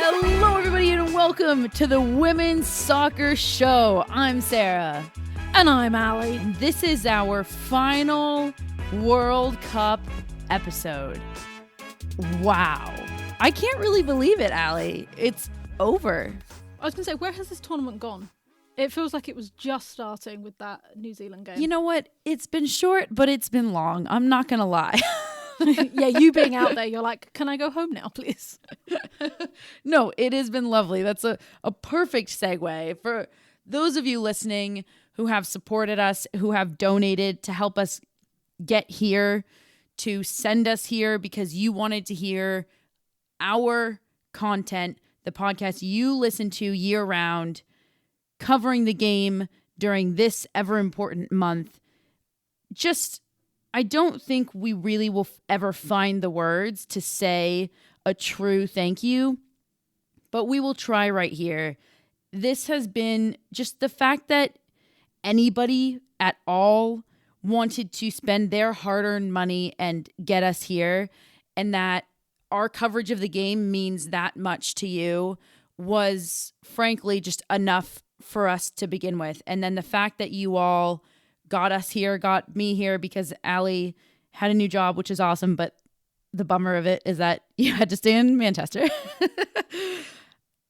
Hello, everybody, and welcome to the Women's Soccer Show. I'm Sarah. And I'm Allie. And this is our final World Cup episode. Wow. I can't really believe it, Allie. It's over. I was going to say, where has this tournament gone? It feels like it was just starting with that New Zealand game. You know what? It's been short, but it's been long. I'm not going to lie. Yeah, you being out there, you're like, can I go home now, please? No, it has been lovely. That's a perfect segue for those of you listening who have supported us, who have donated to help us get here, to send us here because you wanted to hear our content, the podcast you listen to year round, covering the game during this ever important month. I don't think we really will ever find the words to say a true thank you, but we will try right here. This has been just the fact that anybody at all wanted to spend their hard-earned money and get us here, and that our coverage of the game means that much to you, was frankly just enough for us to begin with. And then the fact that you all got us here, got me here because Allie had a new job, which is awesome. But the bummer of it is that you had to stay in Manchester.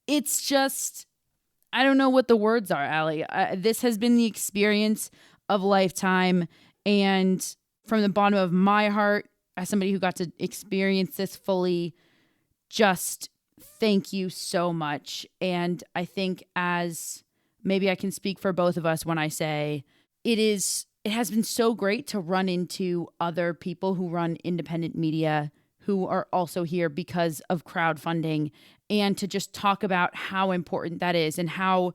It's just, I don't know what the words are, Allie. This has been the experience of a lifetime. And from the bottom of my heart, as somebody who got to experience this fully, just thank you so much. And I think as maybe I can speak for both of us when I say it has been so great to run into other people who run independent media who are also here because of crowdfunding, and to just talk about how important that is and how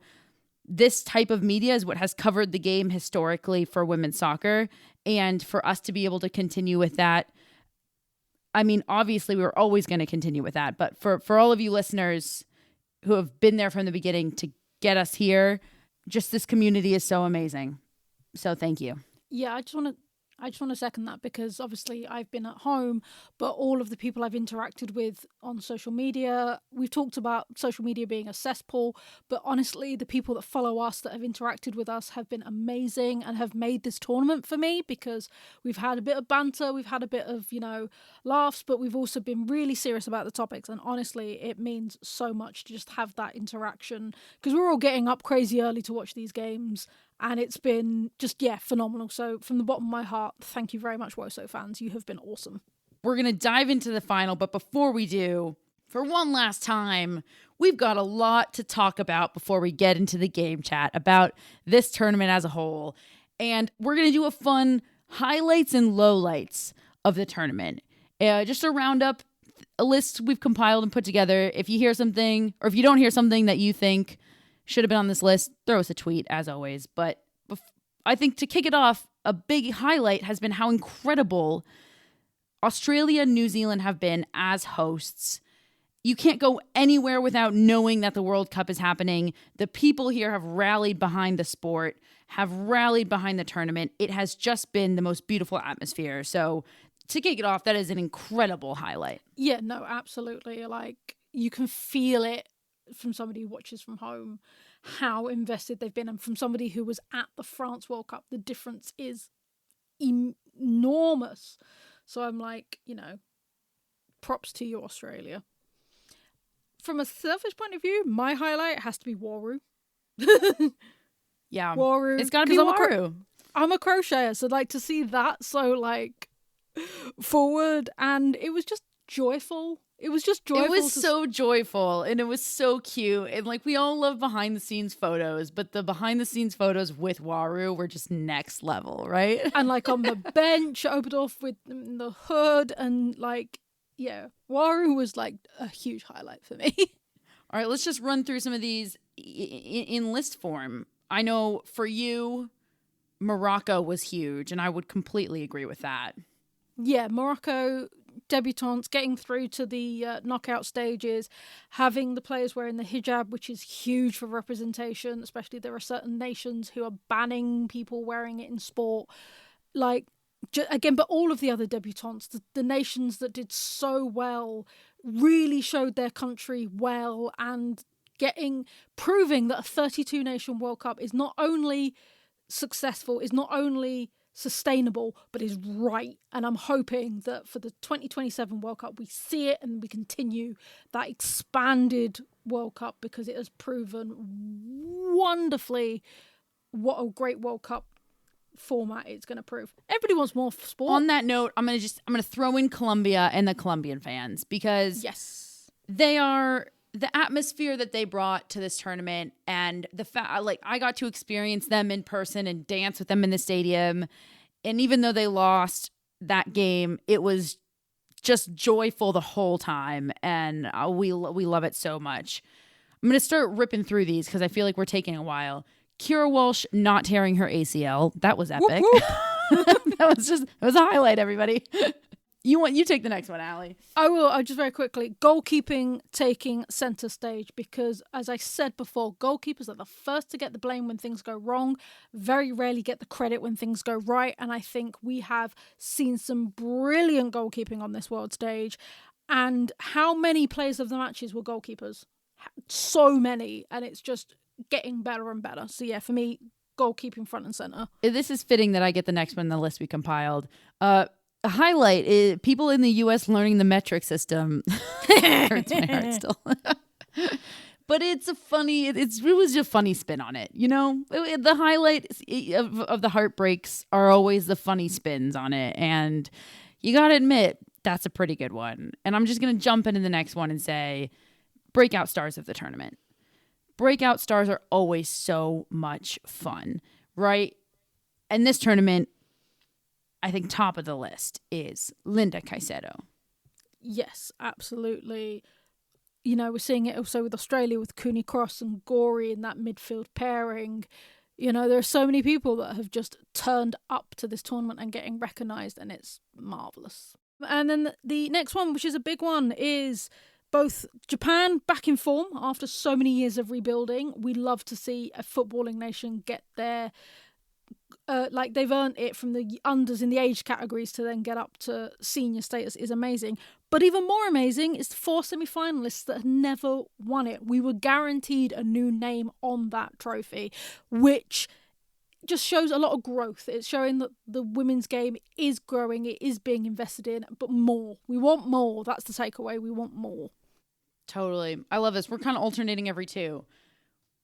this type of media is what has covered the game historically for women's soccer. And for us to be able to continue with that, I mean, obviously we were always going to continue with that, but for all of you listeners who have been there from the beginning to get us here, just this community is so amazing. So thank you. Yeah, I just want to second that, because obviously I've been at home, but all of the people I've interacted with on social media, we've talked about social media being a cesspool, but honestly, the people that follow us, that have interacted with us, have been amazing and have made this tournament for me, because we've had a bit of banter, we've had a bit of, laughs, but we've also been really serious about the topics. And honestly, it means so much to just have that interaction, because we're all getting up crazy early to watch these games. And it's been just, phenomenal. So from the bottom of my heart, thank you very much, WOSO fans. You have been awesome. We're going to dive into the final, but before we do, for one last time, we've got a lot to talk about before we get into the game chat about this tournament as a whole. And we're going to do a fun highlights and lowlights of the tournament. Just a roundup, a list we've compiled and put together. If you hear something, or if you don't hear something that you think should have been on this list, throw us a tweet as always. But I think to kick it off, a big highlight has been how incredible Australia and New Zealand have been as hosts. You can't go anywhere without knowing that the World Cup is happening. The people here have rallied behind the sport, have rallied behind the tournament. It has just been the most beautiful atmosphere. So to kick it off, that is an incredible highlight. Yeah, no, absolutely. Like, you can feel it from somebody who watches from home, how invested they've been. And from somebody who was at the France World Cup, the difference is enormous. So I'm like, props to you, Australia. From a selfish point of view, my highlight has to be Waru. Yeah, Waru. It's got to be Waru. I'm a crocheter, so to see that so forward, and it was just joyful. It was just joyful. It was so joyful, and it was so cute. And we all love behind the scenes photos, but the behind the scenes photos with Waru were just next level, right? And on the bench, Oberdorf with the hood, and Waru was a huge highlight for me. All right, let's just run through some of these in list form. I know for you, Morocco was huge, and I would completely agree with that. Yeah, Morocco debutantes getting through to the knockout stages, having the players wearing the hijab, which is huge for representation, especially there are certain nations who are banning people wearing it in sport. again, but all of the other debutantes, the nations that did so well, really showed their country well, and proving that a 32 nation World Cup is not only successful, is not only sustainable, but is right. And I'm hoping that for the 2027 World Cup we see it and we continue that expanded World Cup, because it has proven wonderfully what a great World Cup format it's going to prove. Everybody wants more sport. On that note, I'm gonna throw in Colombia and the Colombian fans, because yes, they are the atmosphere that they brought to this tournament, and the fact, like, I got to experience them in person and dance with them in the stadium. And even though they lost that game, it was just joyful the whole time, and we love it so much. I'm going to start ripping through these because I feel like we're taking a while. Kira Walsh not tearing her ACL. That was epic. Whoop, whoop. It was a highlight, everybody. You take the next one, Allie. I will. I just very quickly, goalkeeping taking centre stage, because as I said before, goalkeepers are the first to get the blame when things go wrong, very rarely get the credit when things go right. And I think we have seen some brilliant goalkeeping on this world stage. And how many players of the matches were goalkeepers? So many. And it's just getting better and better. So yeah, for me, goalkeeping front and centre. This is fitting that I get the next one in the list we compiled. A highlight is people in the U.S. learning the metric system. Hurts my heart still. But it was a funny spin on it. You know, the highlight of the heartbreaks are always the funny spins on it. And you got to admit, that's a pretty good one. And I'm just going to jump into the next one and say breakout stars of the tournament. Breakout stars are always so much fun, right? And this tournament, I think top of the list is Linda Caicedo. Yes, absolutely. You know, we're seeing it also with Australia with Cooney Cross and Gorey in that midfield pairing. You know, there are so many people that have just turned up to this tournament and getting recognised, and it's marvellous. And then the next one, which is a big one, is both Japan back in form after so many years of rebuilding. We love to see a footballing nation get their like they've earned it from the unders in the age categories to then get up to senior status is amazing. But even more amazing is the 4 semi-finalists that had never won it. We were guaranteed a new name on that trophy, which just shows a lot of growth. It's showing that the women's game is growing, it is being invested in, but more. We want more. That's the takeaway. We want more. Totally. I love this. We're kind of alternating every two.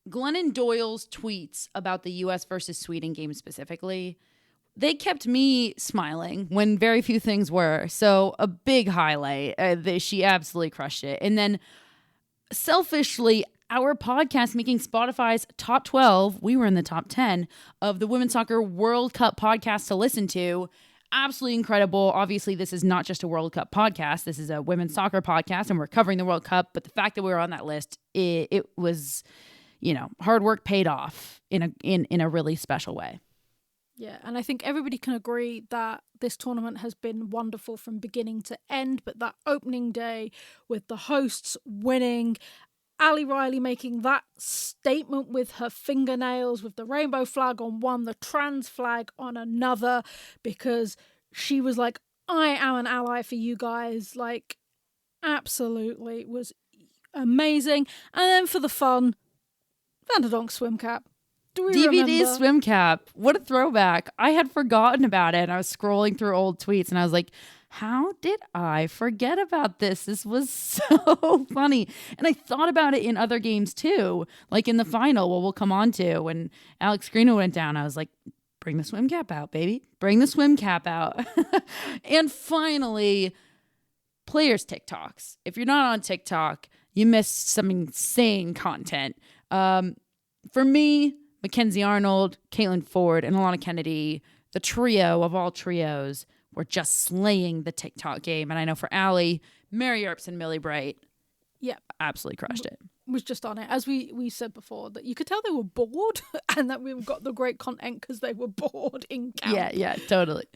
Glennon Doyle's tweets about the U.S. versus Sweden game specifically, they kept me smiling when very few things were. So a big highlight. She absolutely crushed it. And then selfishly, our podcast making Spotify's top 12, we were in the top 10 of the Women's Soccer World Cup podcast to listen to. Absolutely incredible. Obviously, this is not just a World Cup podcast. This is a women's soccer podcast, and we're covering the World Cup. But the fact that we were on that list, it was, you know, hard work paid off in a really special way. Yeah, and I think everybody can agree that this tournament has been wonderful from beginning to end. But that opening day with the hosts winning, Ali Riley making that statement with her fingernails, with the rainbow flag on one, the trans flag on another, because she was like, I am an ally for you guys. Like, absolutely, it was amazing. And then for the fun, Van der Donk swim cap. Do we DVD remember? swim cap. What a throwback. I had forgotten about it. And I was scrolling through old tweets and I was like, how did I forget about this? This was so funny. And I thought about it in other games too. Like in the final, we'll come on to when Alex Greenwood went down. I was like, bring the swim cap out, baby. Bring the swim cap out. And finally, players' TikToks. If you're not on TikTok, you missed some insane content. For me, Mackenzie Arnold, Caitlin Ford, and Alana Kennedy, the trio of all trios, were just slaying the TikTok game. And I know for Allie, Mary Earps and Millie Bright, Yep, absolutely crushed it. Was just on it. As we said before, that you could tell they were bored and that we've got the great content because they were bored in camp. Yeah, totally.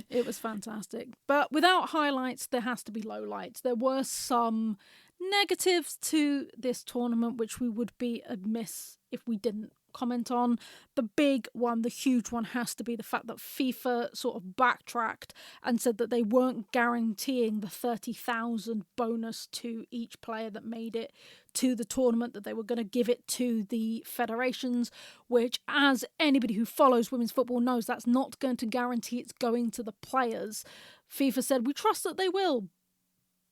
It was fantastic. But without highlights, there has to be lowlights. There were some negatives to this tournament, which we would be amiss if we didn't comment on. The big one, the huge one, has to be the fact that FIFA sort of backtracked and said that they weren't guaranteeing the 30,000 bonus to each player that made it to the tournament, that they were going to give it to the federations, which, as anybody who follows women's football knows, that's not going to guarantee it's going to the players. FIFA said, we trust that they will,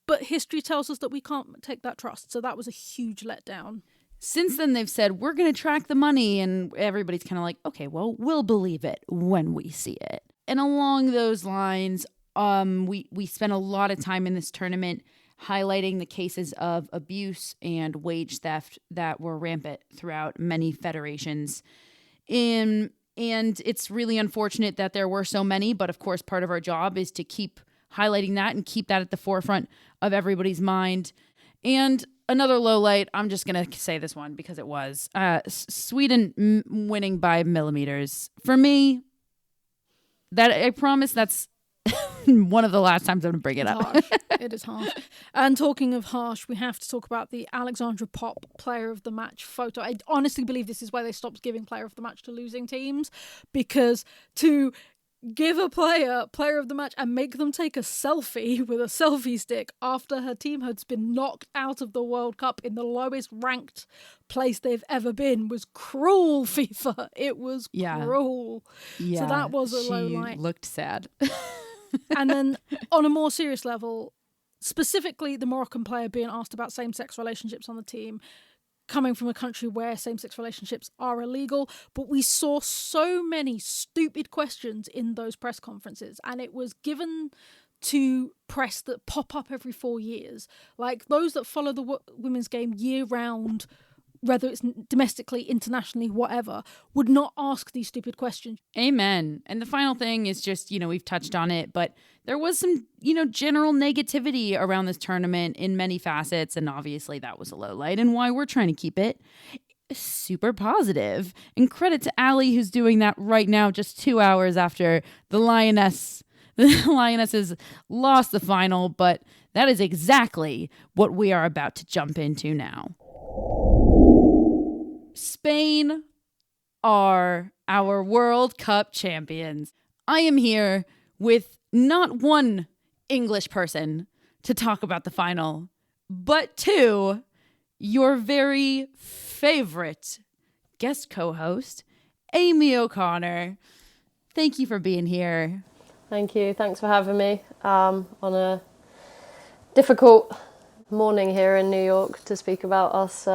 but history tells us that we can't take that trust. So that was a huge letdown. Since then, they've said, we're going to track the money, and everybody's kind of like, okay, well, we'll believe it when we see it. And along those lines, we spent a lot of time in this tournament highlighting the cases of abuse and wage theft that were rampant throughout many federations. And it's really unfortunate that there were so many, but of course, part of our job is to keep highlighting that and keep that at the forefront of everybody's mind. And another low light, I'm just going to say this one because it was Sweden winning by millimeters. For me, that I promise that's one of the last times I'm going to bring it up. Harsh. It is harsh. And talking of harsh, we have to talk about the Alexandra Pop Player of the Match photo. I honestly believe this is why they stopped giving Player of the Match to losing teams, because to give a player of the match and make them take a selfie with a selfie stick after her team had been knocked out of the World Cup in the lowest ranked place they've ever been was cruel, FIFA. It was cruel. Yeah, so that was a low light. She looked sad. And then on a more serious level, specifically the Moroccan player being asked about same-sex relationships on the team, coming from a country where same-sex relationships are illegal. But we saw so many stupid questions in those press conferences, and it was given to press that pop up every 4 years. Like those that follow the women's game year-round, whether it's domestically, internationally, whatever, would not ask these stupid questions. Amen. And the final thing is just, we've touched on it, but there was some, general negativity around this tournament in many facets. And obviously that was a low light and why we're trying to keep it super positive. And credit to Allie, who's doing that right now, just 2 hours after the Lionesses lost the final. But that is exactly what we are about to jump into now. Spain are our World Cup champions. I am here with not one English person to talk about the final, but two, your very favorite guest co-host, Amy O'Connor. Thank you for being here. Thank you. Thanks for having me on a difficult morning here in New York to speak about us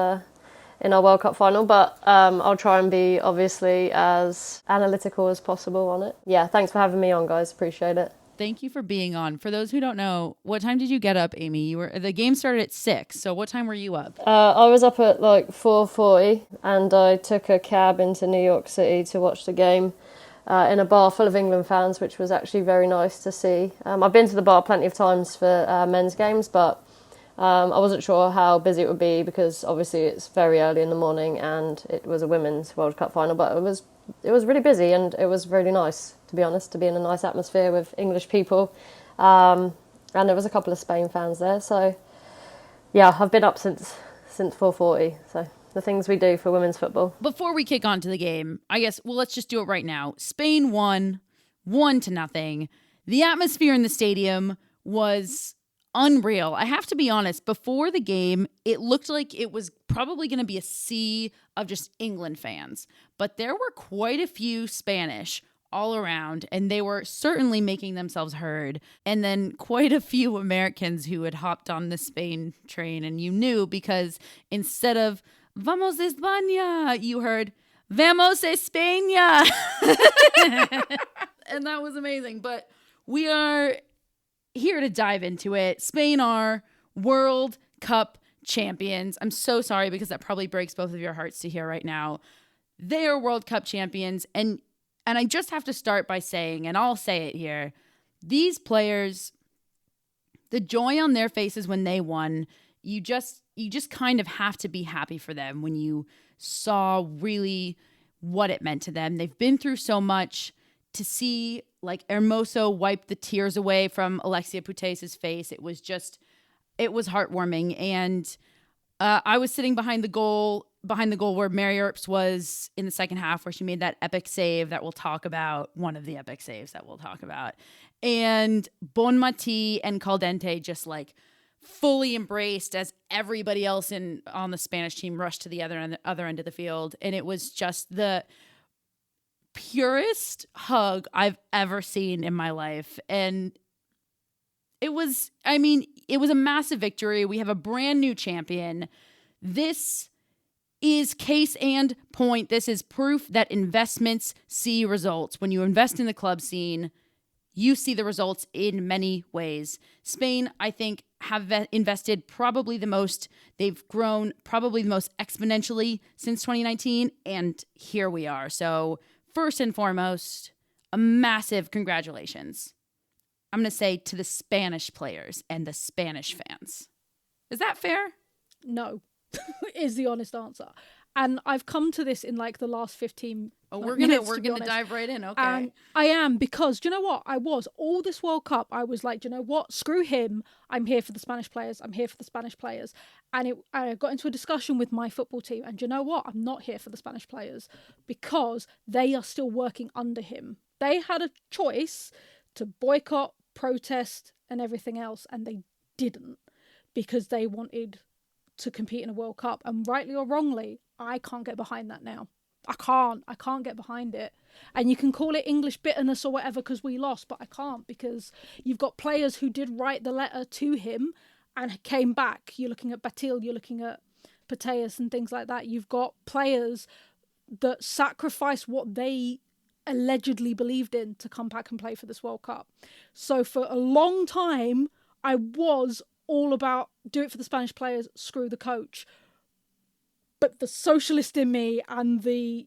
in our World Cup final, but I'll try and be obviously as analytical as possible on it. Yeah, thanks for having me on, guys. Appreciate it. Thank you for being on. For those who don't know, what time did you get up, Amy? The game started at 6, so what time were you up? I was up at like 4:40, and I took a cab into New York City to watch the game in a bar full of England fans, which was actually very nice to see. I've been to the bar plenty of times for men's games, but I wasn't sure how busy it would be because obviously it's very early in the morning and it was a women's World Cup final, but it was really busy and it was really nice, to be honest, to be in a nice atmosphere with English people. And there was a couple of Spain fans there. So, yeah, I've been up since 4:40. So the things we do for women's football. Before we kick on to the game, I guess, let's just do it right now. Spain won 1-0. The atmosphere in the stadium was unreal. I have to be honest, before the game, it looked like it was probably going to be a sea of just England fans. But there were quite a few Spanish all around, and they were certainly making themselves heard. And then quite a few Americans who had hopped on the Spain train, and you knew because instead of Vamos a España, you heard Vamos a España. And that was amazing. But we are here to dive into it. Spain are World Cup champions. I'm so sorry because that probably breaks both of your hearts to hear right now. They are World Cup champions, and I just have to start by saying, and I'll say it here, these players, the joy on their faces when they won, you just kind of have to be happy for them when you saw really what it meant to them. They've been through so much. To see like Hermoso wipe the tears away from Alexia Putellas's face, it was heartwarming. And I was sitting behind the goal behind the goal where Mary Earps was in the second half, where she made that epic save that we'll talk about, one of the epic saves that we'll talk about. And Bonmati and Caldente just like fully embraced as everybody else on the Spanish team rushed to the other end of the field. And it was just the purest hug I've ever seen in my life. And it was a massive victory. We have a brand new champion. This is case and point. This is proof that investments see results. When you invest in the club scene, you see the results in many ways. Spain, I think, have invested probably the most. They've grown probably the most exponentially since 2019, and here we are. So first and foremost, a massive congratulations. I'm going to say to the Spanish players and the Spanish fans. Is that fair? No, is the honest answer. And I've come to this in like the last 15 we're gonna dive right in. Okay. And I am, because do you know what? I was all this World Cup. I was like, do you know what? Screw him. I'm here for the Spanish players. I'm here for the Spanish players. And I got into a discussion with my football team. And do you know what? I'm not here for the Spanish players because they are still working under him. They had a choice to boycott, protest, and everything else, and they didn't because they wanted to compete in a World Cup. And rightly or wrongly, I can't get behind that now. I can't get behind it. And you can call it English bitterness or whatever because we lost, but I can't, because you've got players who did write the letter to him and came back. You're looking at Batil, you're looking at Pateas and things like that. You've got players that sacrificed what they allegedly believed in to come back and play for this World Cup. So for a long time, I was all about do it for the Spanish players, screw the coach. But the socialist in me and the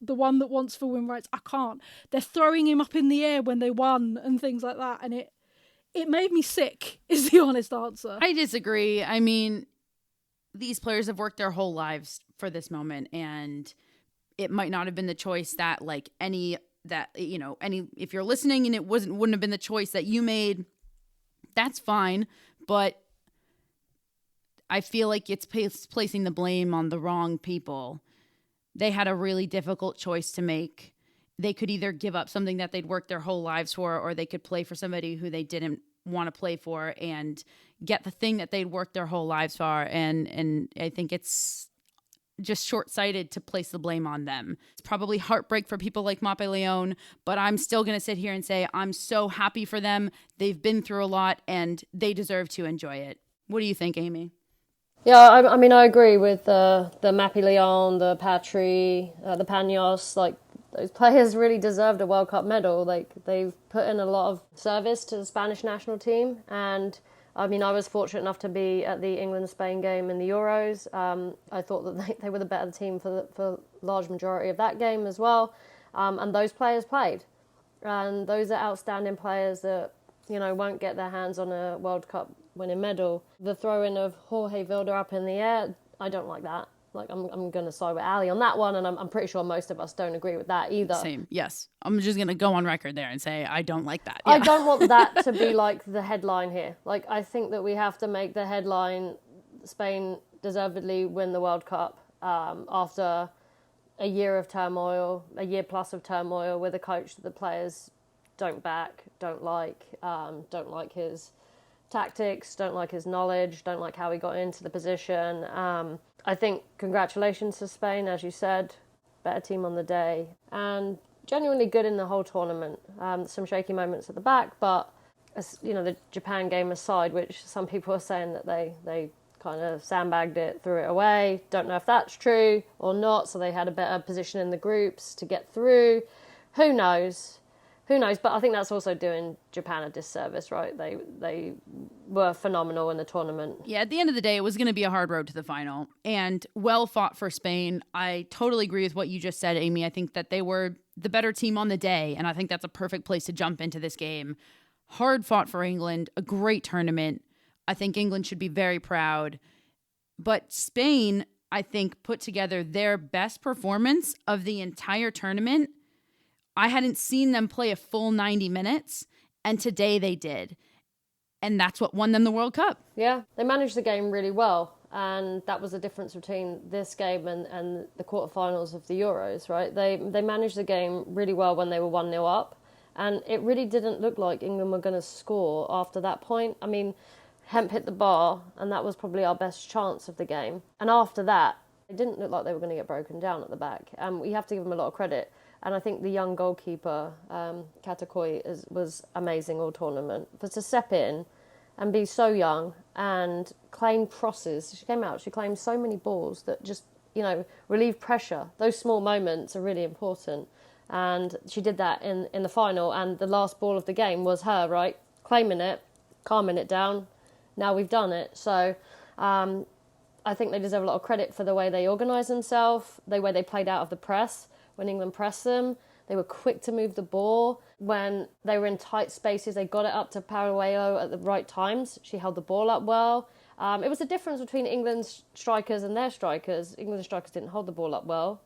one that wants for women's rights, I can't. They're throwing him up in the air when they won and things like that. And it made me sick, is the honest answer. I disagree. I mean, these players have worked their whole lives for this moment, and it might not have been the choice that if you're listening and it wouldn't have been the choice that you made, that's fine. But I feel like it's placing the blame on the wrong people. They had a really difficult choice to make. They could either give up something that they'd worked their whole lives for, or they could play for somebody who they didn't want to play for and get the thing that they'd worked their whole lives for. And I think it's just short-sighted to place the blame on them. It's probably heartbreak for people like Mape Leon, but I'm still going to sit here and say I'm so happy for them. They've been through a lot and they deserve to enjoy it. What do you think, Amy? Yeah, I mean, I agree with the Mapi Leon, the Patry, the Panos. Like, those players really deserved a World Cup medal. Like, they've put in a lot of service to the Spanish national team. And, I mean, I was fortunate enough to be at the England-Spain game in the Euros. I thought that they were the better team for the large majority of that game as well. And those players played. And those are outstanding players that, won't get their hands on a World Cup winning medal. The throw-in of Jorge Vilda up in the air, I don't like that. Like, I'm going to side with Ali on that one, and I'm pretty sure most of us don't agree with that either. Same, yes. I'm just going to go on record there and say I don't like that. Yeah. I don't want that to be, like, the headline here. Like, I think that we have to make the headline Spain deservedly win the World Cup after a year of turmoil, a year plus of turmoil with a coach that the players don't back, don't like his tactics, don't like his knowledge, don't like how he got into the position. I think congratulations to Spain, as you said, better team on the day, and genuinely good in the whole tournament. Some shaky moments at the back, but the Japan game aside, which some people are saying that they kind of sandbagged it, threw it away. Don't know if that's true or not. So they had a better position in the groups to get through. Who knows? But I think that's also doing Japan a disservice, right? They were phenomenal in the tournament. Yeah, at the end of the day, it was going to be a hard road to the final. And well fought for Spain. I totally agree with what you just said, Amy. I think that they were the better team on the day. And I think that's a perfect place to jump into this game. Hard fought for England. A great tournament. I think England should be very proud. But Spain, I think, put together their best performance of the entire tournament. I hadn't seen them play a full 90 minutes, and today they did. And that's what won them the World Cup. Yeah, they managed the game really well. And that was the difference between this game and the quarterfinals of the Euros, right? They managed the game really well when they were 1-0 up. And it really didn't look like England were going to score after that point. I mean, Hemp hit the bar, and that was probably our best chance of the game. And after that, it didn't look like they were going to get broken down at the back. And we have to give them a lot of credit. And I think the young goalkeeper, Katakoi, was amazing all tournament. For to step in and be so young and claim crosses. She came out, she claimed so many balls that just, relieve pressure. Those small moments are really important. And she did that in the final. And the last ball of the game was her, right? Claiming it, calming it down. Now we've done it. So I think they deserve a lot of credit for the way they organised themselves, the way they played out of the press. When England pressed them, they were quick to move the ball. When they were in tight spaces, they got it up to Paraguayo at the right times. She held the ball up well. It was a difference between England's strikers and their strikers. England's strikers didn't hold the ball up well.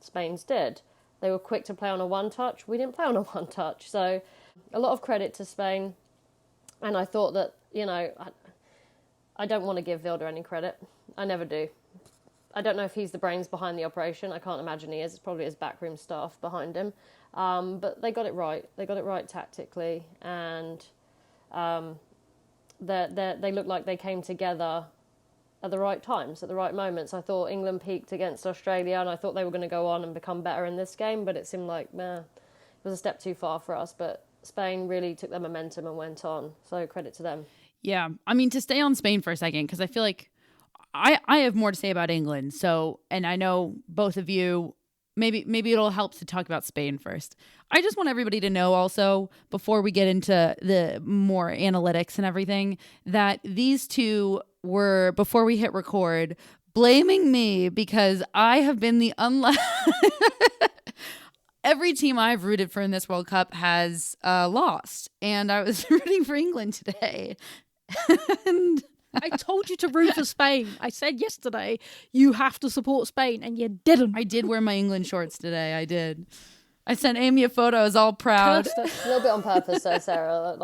Spain's did. They were quick to play on a one-touch. We didn't play on a one-touch. So a lot of credit to Spain. And I thought that, I don't want to give Vilda any credit. I never do. I don't know if he's the brains behind the operation. I can't imagine he is. It's probably his backroom staff behind him. But they got it right. They got it right tactically. And they looked like they came together at the right times, at the right moments. I thought England peaked against Australia, and I thought they were going to go on and become better in this game, but it seemed like, it was a step too far for us. But Spain really took their momentum and went on. So credit to them. Yeah. I mean, to stay on Spain for a second, because I feel like I have more to say about England. So, and I know both of you, maybe it'll help to talk about Spain first. I just want everybody to know also, before we get into the more analytics and everything, that these two were, before we hit record, blaming me because I have been the every team I've rooted for in this World Cup has lost. And I was rooting for England today. And I told you to root for Spain. I said yesterday, you have to support Spain, and you didn't. I did wear my England shorts today. I did. I sent Amy a photo. I was all proud. A little bit on purpose, though, Sarah.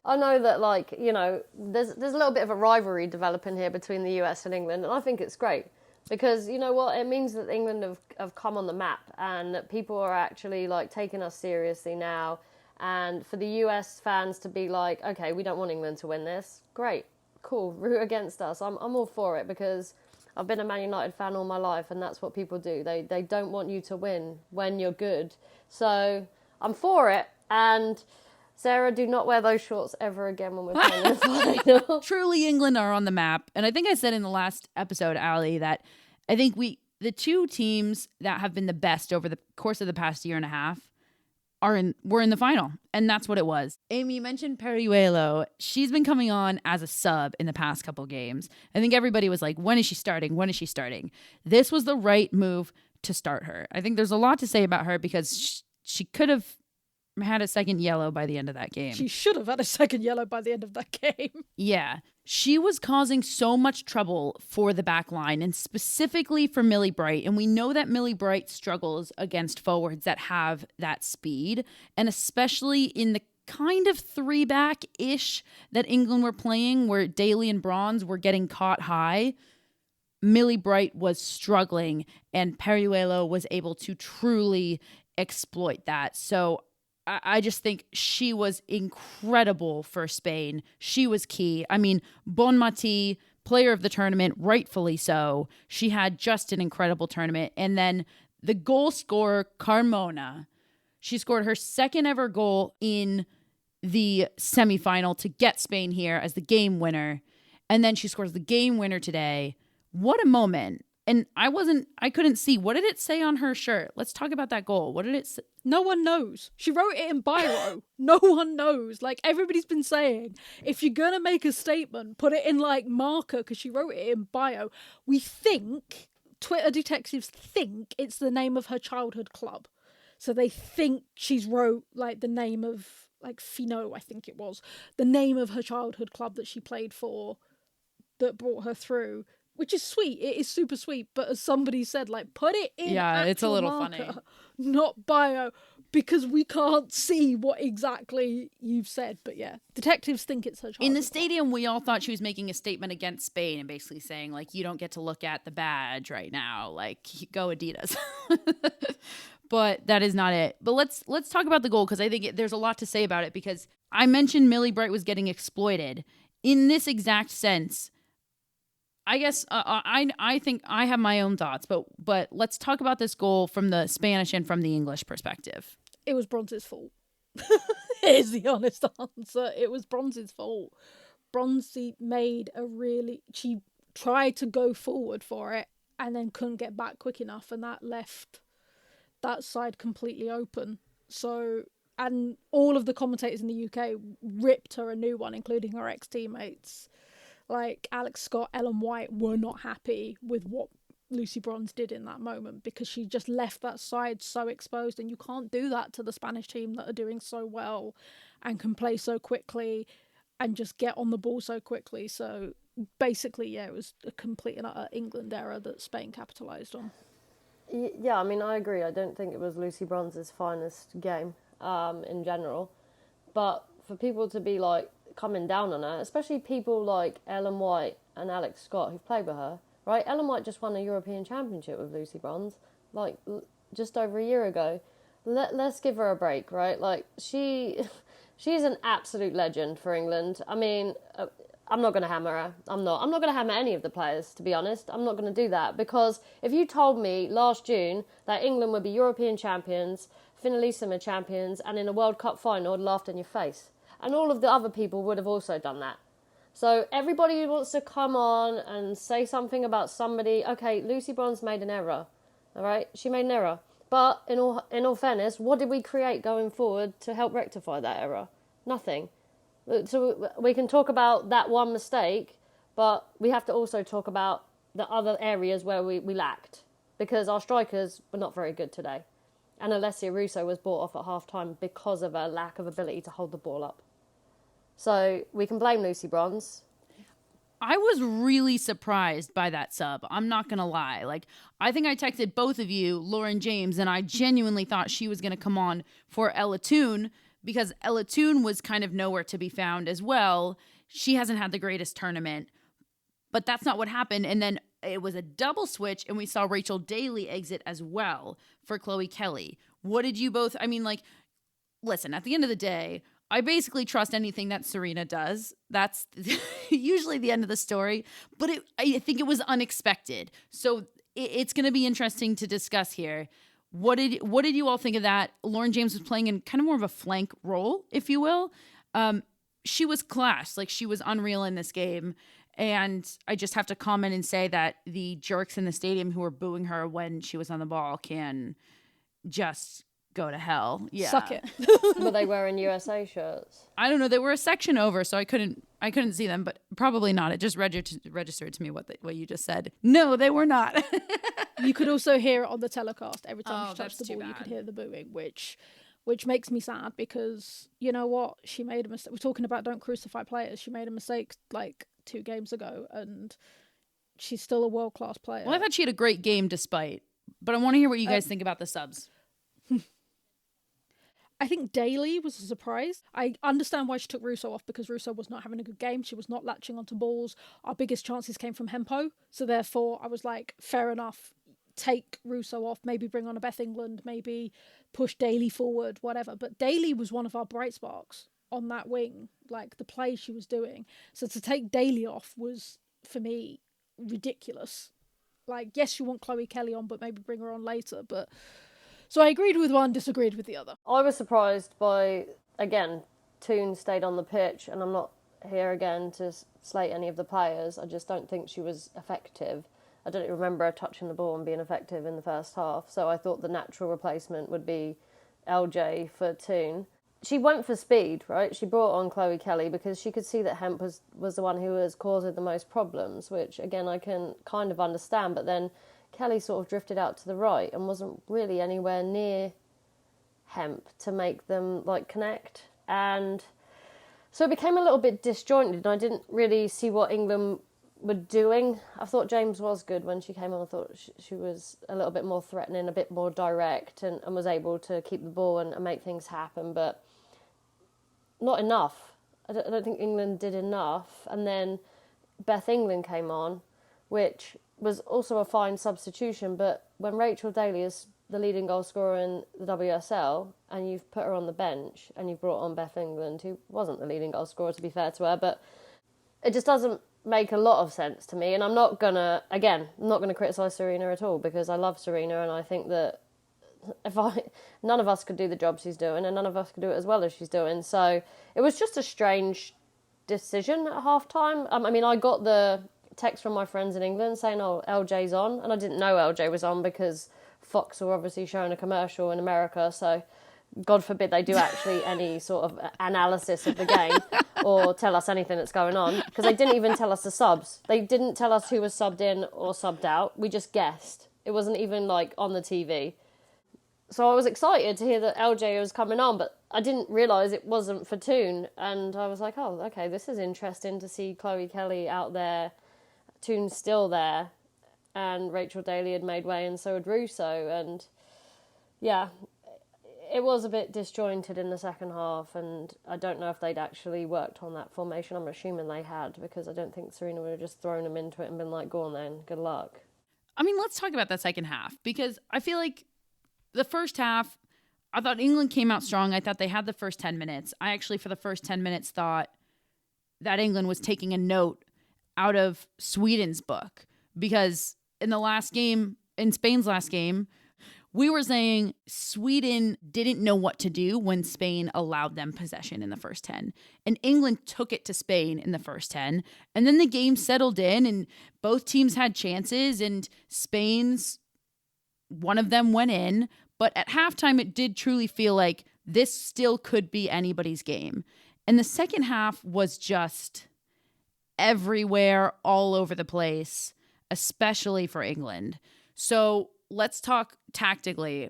I know that, there's a little bit of a rivalry developing here between the US and England, and I think it's great. Because, you know what, it means that England have come on the map, and that people are actually, taking us seriously now. And for the US fans to be like, okay, we don't want England to win this. Great. Cool, root against us. I'm all for it, because I've been a Man United fan all my life, and that's what people do. They don't want you to win when you're good. So I'm for it. And Sarah, do not wear those shorts ever again when we're playing in the final. Truly, England are on the map. And I think I said in the last episode, Allie, that I think the two teams that have been the best over the course of the past year and a half were in the final, and that's what it was. Amy, you mentioned Periuelo. She's been coming on as a sub in the past couple games. I think everybody was like, when is she starting? When is she starting? This was the right move to start her. I think there's a lot to say about her, because she could have had a second yellow by the end of that game. She should have had a second yellow by the end of that game. Yeah. She was causing so much trouble for the back line, and specifically for Millie Bright. And we know that Millie Bright struggles against forwards that have that speed, and especially in the kind of three-back-ish that England were playing, where Daly and Bronze were getting caught high. Millie Bright was struggling, and Periuelo was able to truly exploit that. So I just think she was incredible for Spain. She was key. I mean, Bonmati, player of the tournament, rightfully so. She had just an incredible tournament. And then the goal scorer, Carmona, she scored her second ever goal in the semifinal to get Spain here as the game winner. And then she scores the game winner today. What a moment. And I couldn't see. What did it say on her shirt? Let's talk about that goal. What did it say? No one knows. She wrote it in biro. No one knows. Everybody's been saying, if you're going to make a statement, put it in marker, because she wrote it in bio. We think, Twitter detectives think it's the name of her childhood club. So they think she's wrote the name of Finot, I think it was, the name of her childhood club that she played for that brought her through. Which is sweet. It is super sweet. But as somebody said, put it in. Yeah, it's a little marker, funny. not bio. because we can't see what exactly you've said. But yeah, detectives think it's her child. In the stadium, we all thought she was making a statement against Spain and basically saying, like, you don't get to look at the badge right now. Like, go Adidas. But that is not it. But let's talk about the goal, because I think there's a lot to say about it, because I mentioned Millie Bright was getting exploited. In this exact sense, I guess I think I have my own thoughts, but let's talk about this goal from the Spanish and from the English perspective. It was Bronze's fault. Here's the honest answer. It was Bronze's fault. Bronze she tried to go forward for it and then couldn't get back quick enough, and that left that side completely open. So, and all of the commentators in the UK ripped her a new one, including her ex-teammates. Like Alex Scott, Ellen White were not happy with what Lucy Bronze did in that moment, because she just left that side so exposed, and you can't do that to the Spanish team that are doing so well and can play so quickly and just get on the ball so quickly. So basically, yeah, it was a complete and utter England error that Spain capitalised on. Yeah, I mean, I agree. I don't think it was Lucy Bronze's finest game in general. But for people to be, like, coming down on her, especially people like Ellen White and Alex Scott who've played with her, right? Ellen White just won a European Championship with Lucy Bronze, like, just over a year ago. Let's give her a break, right? Like, she's an absolute legend for England. I mean, I'm not going to hammer her. I'm not going to hammer any of the players, to be honest. I'm not going to do that, because if you told me last June that England would be European champions, finalissima champions, and in a World Cup final, I'd laughed in your face. And all of the other people would have also done that. So everybody who wants to come on and say something about somebody, okay, Lucy Bronze made an error, all right? She made an error. But in all fairness, what did we create going forward to help rectify that error? Nothing. So we can talk about that one mistake, but we have to also talk about the other areas where we lacked, because our strikers were not very good today. And Alessia Russo was brought off at half-time because of her lack of ability to hold the ball up. So we can blame Lucy Bronze. I was really surprised by that sub. I'm not going to lie. Like, I think I texted both of you, Lauren James, and I genuinely thought she was going to come on for Elation, because Elation was kind of nowhere to be found as well. She hasn't had the greatest tournament, but that's not what happened. And then it was a double switch, and we saw Rachel Daly exit as well for Chloe Kelly. What did you both... I mean, like, listen, at the end of the day, I basically trust anything that Serena does. That's usually the end of the story. But I think it was unexpected. So it's going to be interesting to discuss here. What did you all think of that? Lauren James was playing in kind of more of a flank role, if you will. She was class. Like, she was unreal in this game. And I just have to comment and say that the jerks in the stadium who were booing her when she was on the ball can just go to hell. Yeah. Suck it. Were they wearing USA shirts? I don't know. They were a section over, so I couldn't see them, but probably not. It just registered to me what you just said. No, they were not. You could also hear it on the telecast. Every time she touched the that's ball, too you could bad. hear the booing, which makes me sad, because you know what? She made a mistake. We're talking about don't crucify players. She made a mistake like 2 games ago, and she's still a world-class player. Well, I thought she had a great game despite, but I want to hear what you guys think about the subs. I think Daly was a surprise. I understand why she took Russo off, because Russo was not having a good game. She was not latching onto balls. Our biggest chances came from Hempo. So therefore, I was like, fair enough. Take Russo off, maybe bring on a Beth England, maybe push Daly forward, whatever. But Daly was one of our bright sparks on that wing, like the play she was doing. So to take Daly off was, for me, ridiculous. Like, yes, you want Chloe Kelly on, but maybe bring her on later. But so I agreed with one, disagreed with the other. I was surprised by, again, Toon stayed on the pitch, and I'm not here again to slate any of the players. I just don't think she was effective. I don't remember her touching the ball and being effective in the first half, so I thought the natural replacement would be LJ for Toon. She went for speed, right? She brought on Chloe Kelly because she could see that Hemp was the one who was causing the most problems, which, again, I can kind of understand, but then Kelly sort of drifted out to the right and wasn't really anywhere near Hemp to make them, like, connect. And so it became a little bit disjointed, and I didn't really see what England were doing. I thought James was good when she came on. I thought she was a little bit more threatening, a bit more direct, and was able to keep the ball and make things happen, but not enough. I don't think England did enough. And then Beth England came on, which was also a fine substitution, but when Rachel Daly is the leading goal scorer in the WSL and you've put her on the bench and you've brought on Beth England, who wasn't the leading goal scorer, to be fair to her, but it just doesn't make a lot of sense to me. And I'm not going to criticise Serena at all, because I love Serena and I think that none of us could do the job she's doing and none of us could do it as well as she's doing. So it was just a strange decision at half-time. I mean, I got the text from my friends in England saying, oh, LJ's on, and I didn't know LJ was on because Fox were obviously showing a commercial in America, so God forbid they do actually any sort of analysis of the game or tell us anything that's going on, because they didn't even tell us the subs. They didn't tell us who was subbed in or subbed out. We just guessed. It wasn't even like on the TV. So I was excited to hear that LJ was coming on, but I didn't realise it wasn't for Toon. And I was like, oh, okay, this is interesting to see Chloe Kelly out there. Toon's still there. And Rachel Daly had made way, and so had Russo. And yeah, it was a bit disjointed in the second half, and I don't know if they'd actually worked on that formation. I'm assuming they had, because I don't think Serena would have just thrown them into it and been like, go on then, good luck. I mean, let's talk about that second half, because I feel like the first half, I thought England came out strong. I thought they had the first 10 minutes. I actually, for the first 10 minutes, thought that England was taking a note out of Sweden's book, because in the last game, in Spain's last game, we were saying Sweden didn't know what to do when Spain allowed them possession in the first 10. And England took it to Spain in the first 10. And then the game settled in and both teams had chances, and one of them went in. But at halftime, it did truly feel like this still could be anybody's game. And the second half was just everywhere, all over the place, especially for England. So let's talk tactically.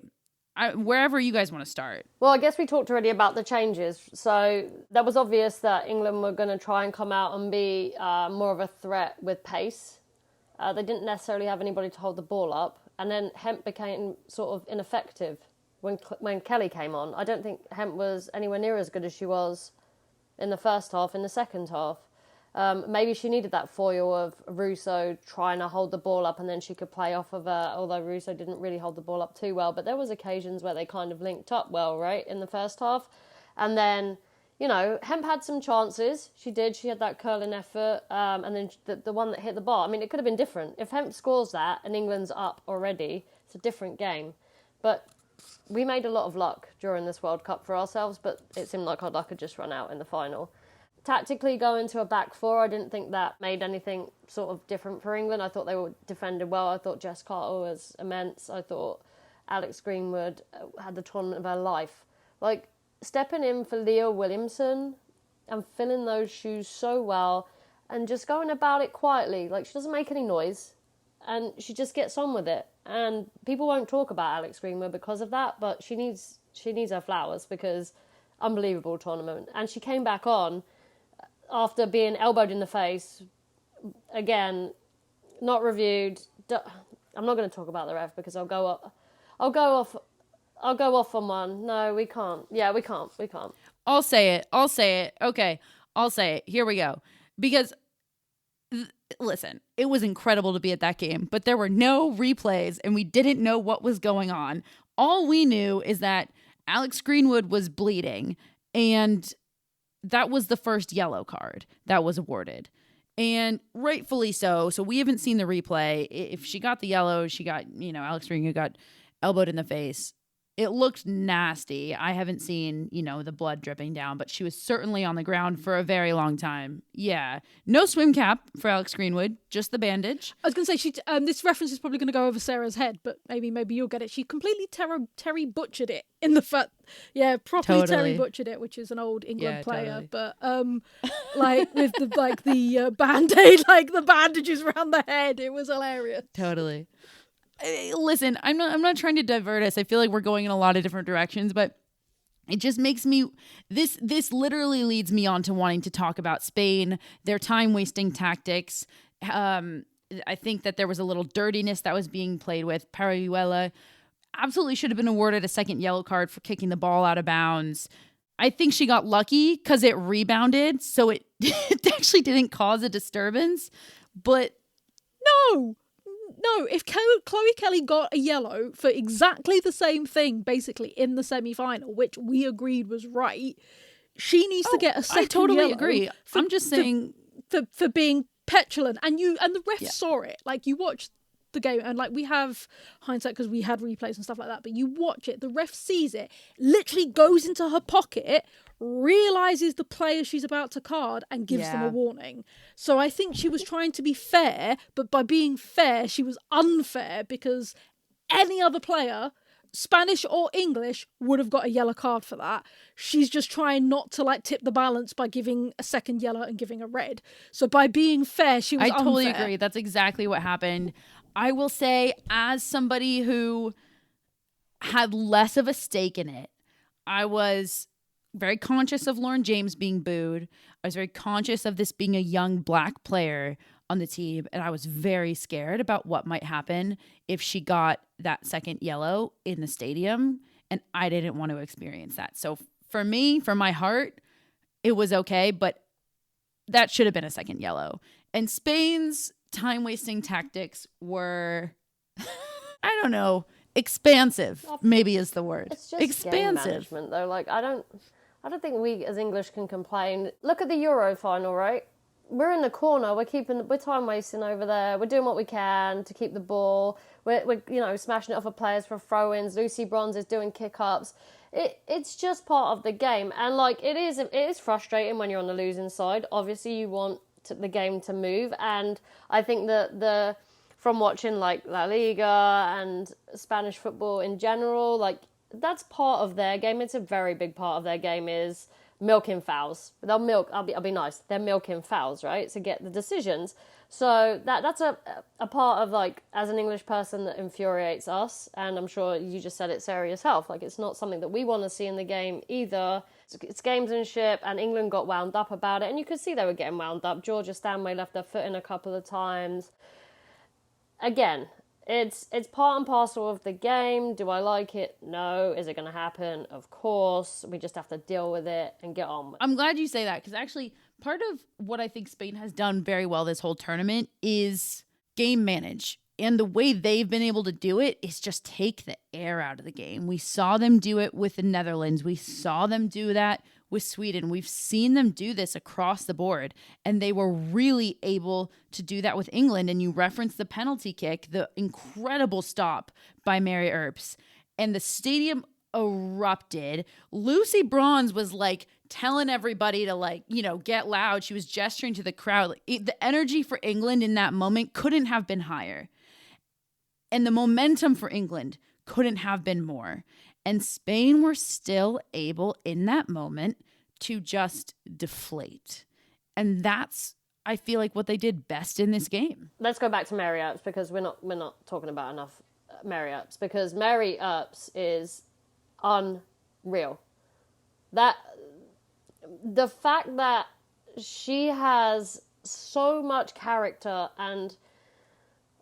Wherever you guys want to start. Well, I guess we talked already about the changes. So that was obvious that England were going to try and come out and be more of a threat with pace. They didn't necessarily have anybody to hold the ball up. And then Hemp became sort of ineffective when Kelly came on. I don't think Hemp was anywhere near as good as she was in the first half, in the second half. Maybe she needed that foil of Russo trying to hold the ball up and then she could play off of her, although Russo didn't really hold the ball up too well. But there was occasions where they kind of linked up well, right, in the first half. And then, you know, Hemp had some chances. She did. She had that curling effort. And then the one that hit the bar. I mean, it could have been different. If Hemp scores that and England's up already, it's a different game. But we made a lot of luck during this World Cup for ourselves, but it seemed like our luck had just run out in the final. Tactically, going to a back four, I didn't think that made anything sort of different for England. I thought they were defended well. I thought Jess Carter was immense. I thought Alex Greenwood had the tournament of her life. Like, stepping in for Leah Williamson and filling those shoes so well and just going about it quietly. Like, she doesn't make any noise and she just gets on with it. And people won't talk about Alex Greenwood because of that, but she needs her flowers, because unbelievable tournament. And she came back on after being elbowed in the face, again, not reviewed. I'm not going to talk about the ref because I'll go off on one. No, we can't. Yeah, we can't. I'll say it. Okay, I'll say it. Here we go. Because, listen, it was incredible to be at that game, but there were no replays and we didn't know what was going on. All we knew is that Alex Greenwood was bleeding, and that was the first yellow card that was awarded. And rightfully so. So we haven't seen the replay. If she got the yellow, Alex Greenwood got elbowed in the face. It looked nasty. I haven't seen, the blood dripping down, but she was certainly on the ground for a very long time. Yeah. No swim cap for Alex Greenwood, just the bandage. I was going to say, this reference is probably going to go over Sarah's head, but maybe you'll get it. She completely Terry butchered it in the foot. Yeah, properly totally. Terry butchered it, which is an old England player. Totally. But with the Band-Aid, the bandages around the head, it was hilarious. Totally. Listen, I'm not trying to divert us. I feel like we're going in a lot of different directions, but it just makes me, this literally leads me on to wanting to talk about Spain, their time-wasting tactics. I think that there was a little dirtiness that was being played with. Parayuela absolutely should have been awarded a second yellow card for kicking the ball out of bounds. I think she got lucky because it rebounded, so it actually didn't cause a disturbance. But No, if Chloe Kelly got a yellow for exactly the same thing, basically, in the semi-final, which we agreed was right, she needs to get a second I totally yellow agree. I'm just saying... For being petulant. And the ref saw it. Like, you watched the game, and like, we have hindsight because we had replays and stuff like that, but you watch it, the ref sees it, literally goes into her pocket, realizes the player she's about to card, and gives them a warning. So I think she was trying to be fair, but by being fair she was unfair, because any other player, Spanish or English, would have got a yellow card for that. She's just trying not to like tip the balance by giving a second yellow and giving a red. So by being fair, she was unfair. I totally agree. That's exactly what happened. I will say, as somebody who had less of a stake in it, I was very conscious of Lauren James being booed. I was very conscious of this being a young black player on the team, and I was very scared about what might happen if she got that second yellow in the stadium, and I didn't want to experience that. So for me, for my heart, it was okay, but that should have been a second yellow. And Spain's time-wasting tactics were, I don't know, expansive, maybe is the word. It's just expansive. Game management, though. Like, I don't think we as English can complain. Look at the Euro final, right? We're in the corner. We're time wasting over there. We're doing what we can to keep the ball. We're smashing it off of players for throw-ins. Lucy Bronze is doing kick-ups. It's just part of the game, and like it is frustrating when you're on the losing side. Obviously, you want the game to move, and I think that from watching like La Liga and Spanish football in general, like that's part of their game. It's a very big part of their game is milking fouls. They'll milk. I'll be nice. They're milking fouls, right, to get the decisions. So that's a part of, like, as an English person, that infuriates us. And I'm sure you just said it, Sarah, yourself. Like, it's not something that we want to see in the game either. It's gamesmanship, and England got wound up about it. And you could see they were getting wound up. Georgia Stanway left her foot in a couple of times. Again, it's part and parcel of the game. Do I like it? No. Is it going to happen? Of course. We just have to deal with it and get on with it. I'm glad you say that, because actually part of what I think Spain has done very well this whole tournament is game manage. And the way they've been able to do it is just take the air out of the game. We saw them do it with the Netherlands. We saw them do that with Sweden. We've seen them do this across the board. And they were really able to do that with England. And you referenced the penalty kick, the incredible stop by Mary Earps. And the stadium erupted. Lucy Bronze was like telling everybody to, like, get loud. She was gesturing to the crowd. The energy for England in that moment couldn't have been higher. And the momentum for England couldn't have been more. And Spain were still able in that moment to just deflate. And that's, I feel like, what they did best in this game. Let's go back to Mary Earps, because we're not talking about enough Mary Earps, because Mary Earps is unreal. That the fact that she has so much character, and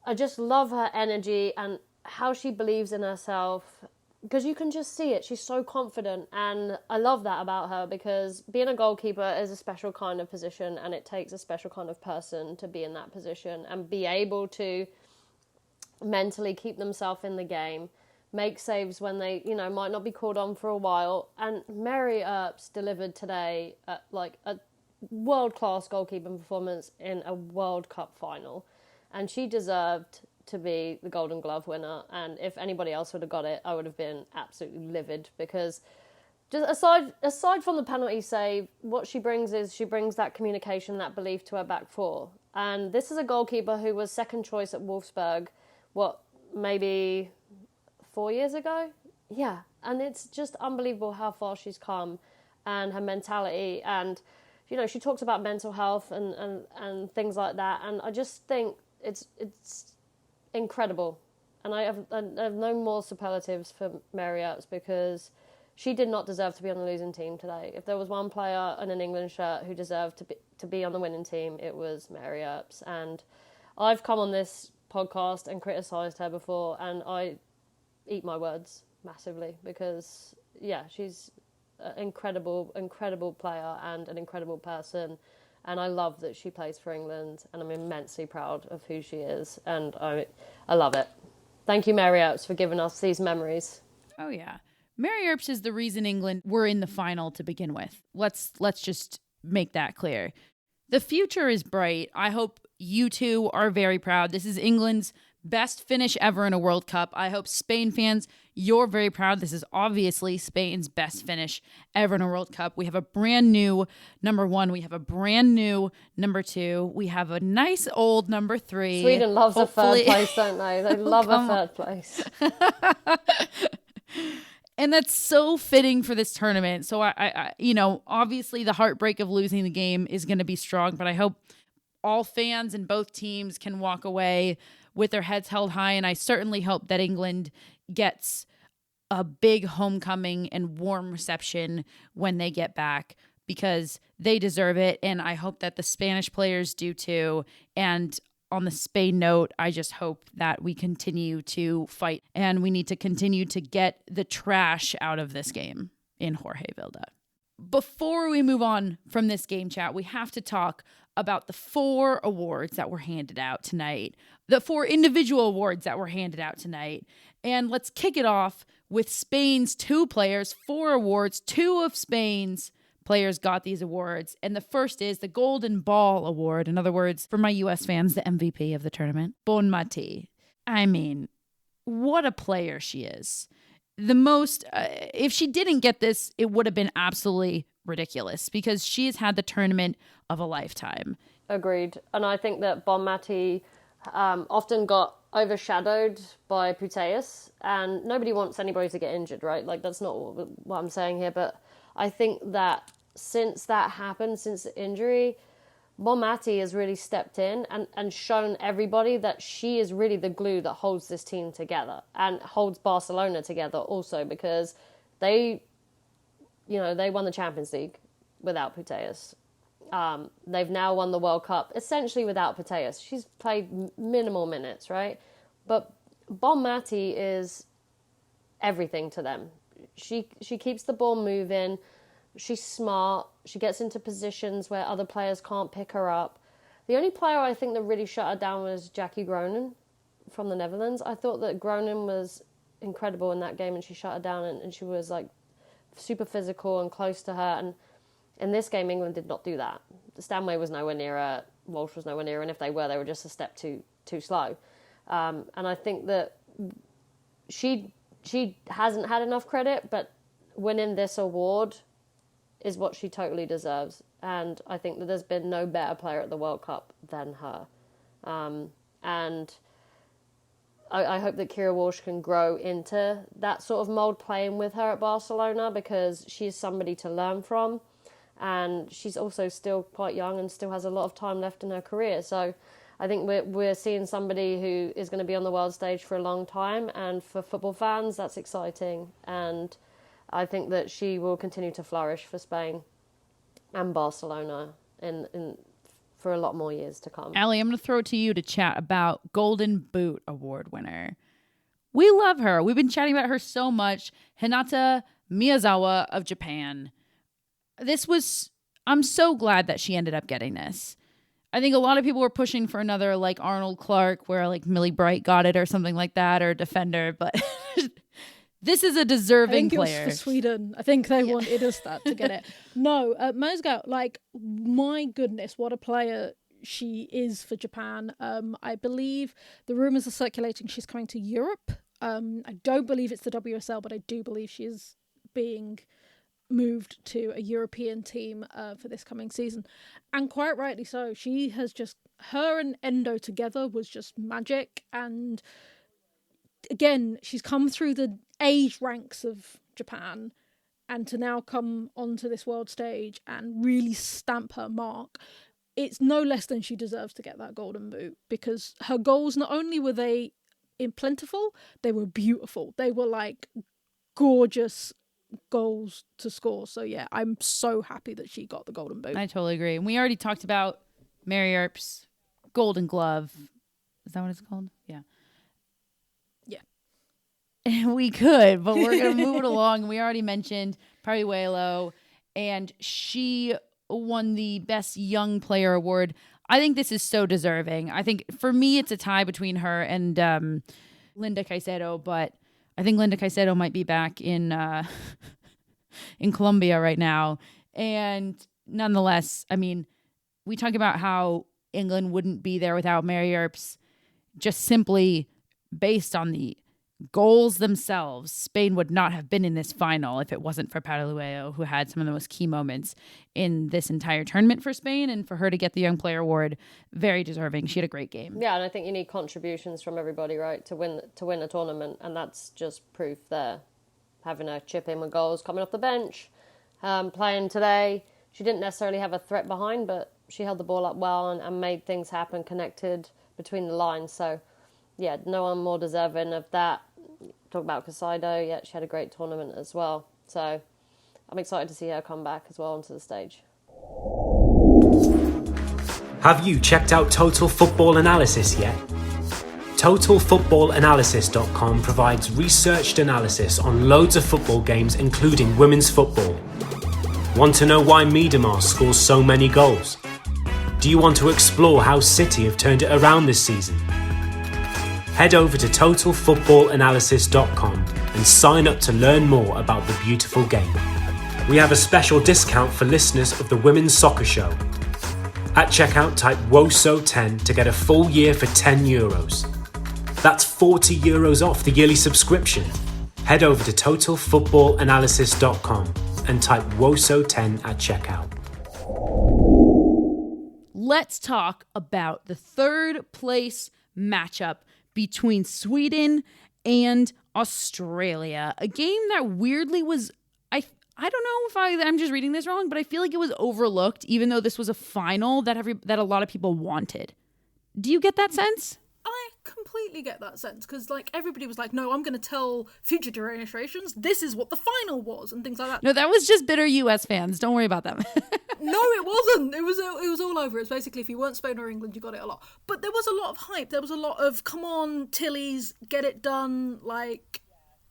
I just love her energy and how she believes in herself, because you can just see it. She's so confident, and I love that about her, because being a goalkeeper is a special kind of position, and it takes a special kind of person to be in that position and be able to mentally keep themselves in the game, make saves when they, might not be called on for a while. And Mary Earps delivered today like a world-class goalkeeping performance in a World Cup final. And she deserved to be the Golden Glove winner. And if anybody else would have got it, I would have been absolutely livid, because just aside from the penalty save, what she brings that communication, that belief to her back four. And this is a goalkeeper who was second choice at Wolfsburg, maybe 4 years ago? Yeah. And it's just unbelievable how far she's come, and her mentality. And, she talks about mental health and things like that. And I just think it's incredible. And I have no more superlatives for Mary Earps, because she did not deserve to be on the losing team today. If there was one player in an England shirt who deserved to be on the winning team, it was Mary Earps. And I've come on this podcast and criticised her before, and I eat my words massively because, yeah, she's an incredible player and an incredible person. And I love that she plays for England, and I'm immensely proud of who she is, and I love it. Thank you, Mary Earps, for giving us these memories. Oh, yeah. Mary Earps is the reason England were in the final to begin with. Let's just make that clear. The future is bright. I hope you two are very proud. This is England's best finish ever in a World Cup. I hope Spain fans, you're very proud. This is obviously Spain's best finish ever in a World Cup. We have a brand new number 1. We have a brand new number 2. We have a nice old number 3. Sweden loves a third place, don't they? They love a third place. And that's so fitting for this tournament. So I obviously the heartbreak of losing the game is going to be strong, but I hope all fans in both teams can walk away with their heads held high. And I certainly hope that England gets a big homecoming and warm reception when they get back, because they deserve it. And I hope that the Spanish players do too. And on the Spain note, I just hope that we continue to fight, and we need to continue to get the trash out of this game in Jorge Vilda. Before we move on from this game chat, we have to talk about the 4 awards that were handed out tonight, the 4 individual awards that were handed out tonight. And let's kick it off with Spain's 2 players, 4 awards. 2 of Spain's players got these awards. And the first is the Golden Ball Award. In other words, for my US fans, the MVP of the tournament, Bonmati. I mean, what a player she is. The most, if she didn't get this, it would have been absolutely ridiculous, because she has had the tournament of a lifetime. Agreed. And I think that Bonmati often got overshadowed by Putellas, and nobody wants anybody to get injured, right? Like, that's not what I'm saying here, but I think that since that happened, since the injury, Bonmati has really stepped in and shown everybody that she is really the glue that holds this team together and holds Barcelona together also, because they won the Champions League without Putellas. They've now won the World Cup essentially without Putellas. She's played minimal minutes, right? But Bonmati is everything to them. She keeps the ball moving. She's smart. She gets into positions where other players can't pick her up. The only player I think that really shut her down was Jackie Groenen from the Netherlands. I thought that Groenen was incredible in that game, and she shut her down, and she was like super physical and close to her. And in this game, England did not do that. Stanway was nowhere near her. Walsh was nowhere near her, and if they were just a step too slow. And I think that she hasn't had enough credit, but winning this award is what she totally deserves. And I think that there's been no better player at the World Cup than her. And I hope that Kira Walsh can grow into that sort of mould playing with her at Barcelona, because she's somebody to learn from. And she's also still quite young and still has a lot of time left in her career. So I think we're seeing somebody who is going to be on the world stage for a long time, and for football fans, that's exciting. And I think that she will continue to flourish for Spain and Barcelona for a lot more years to come. Allie, I'm going to throw it to you to chat about Golden Boot Award winner. We love her. We've been chatting about her so much. Hinata Miyazawa of Japan. I'm so glad that she ended up getting this. I think a lot of people were pushing for another like Arnold Clark, where like Millie Bright got it or something like that, or defender, but this is a deserving player. I think it was for Sweden. I think they wanted us to get it. No, Mozgao, like, my goodness, what a player she is for Japan. I believe the rumours are circulating she's coming to Europe. I don't believe it's the WSL, but I do believe she is being moved to a European team for this coming season. And quite rightly so. She has her and Endo together was just magic. And again, she's come through the age ranks of Japan, and to now come onto this world stage and really stamp her mark, it's no less than she deserves to get that golden boot, because her goals, not only were they plentiful, they were beautiful. They were like gorgeous goals to score. So yeah, I'm so happy that she got the golden boot. I totally agree. And we already talked about Mary Earps, Golden Glove, Is that what it's called? Yeah. Yeah. We could, but we're going to move it along. We already mentioned Parihuelo, and she won the Best Young Player Award. I think this is so deserving. I think for me, it's a tie between her and Linda Caicedo, but I think Linda Caicedo might be back in Colombia right now. And nonetheless, I mean, we talk about how England wouldn't be there without Mary Earps, just simply based on the goals themselves. Spain would not have been in this final if it wasn't for Parihuelo, who had some of the most key moments in this entire tournament for Spain, and for her to get the Young Player Award, very deserving. She had a great game. Yeah, and I think you need contributions from everybody, right, to win a tournament, and that's just proof there. Having a chip in with goals, coming off the bench, playing today. She didn't necessarily have a threat behind, but she held the ball up well and made things happen, connected between the lines. So, yeah, no one more deserving of that. Talk about Caicedo, yeah, she had a great tournament as well. So I'm excited to see her come back as well onto the stage. Have you checked out Total Football Analysis yet? TotalFootballAnalysis.com provides researched analysis on loads of football games, including women's football. Want to know why Miedemar scores so many goals? Do you want to explore how City have turned it around this season? Head over to TotalFootballAnalysis.com and sign up to learn more about the beautiful game. We have a special discount for listeners of the Women's Soccer Show. At checkout, type WOSO10 to get a full year for €10. That's €40 off the yearly subscription. Head over to TotalFootballAnalysis.com and type WOSO10 at checkout. Let's talk about the third place matchup between Sweden and Australia. A game that weirdly was, I don't know if I'm just reading this wrong, but I feel like it was overlooked, even though this was a final that a lot of people wanted. Do you get that sense? I completely get that sense, because like everybody was like, no, I'm going to tell future generations this is what the final was and things like that. No, that was just bitter US fans. Don't worry about them. No, it wasn't. It was all over. It's basically if you weren't Spain or England, you got it a lot. But there was a lot of hype. There was a lot of, come on, Tillies, get it done. Like,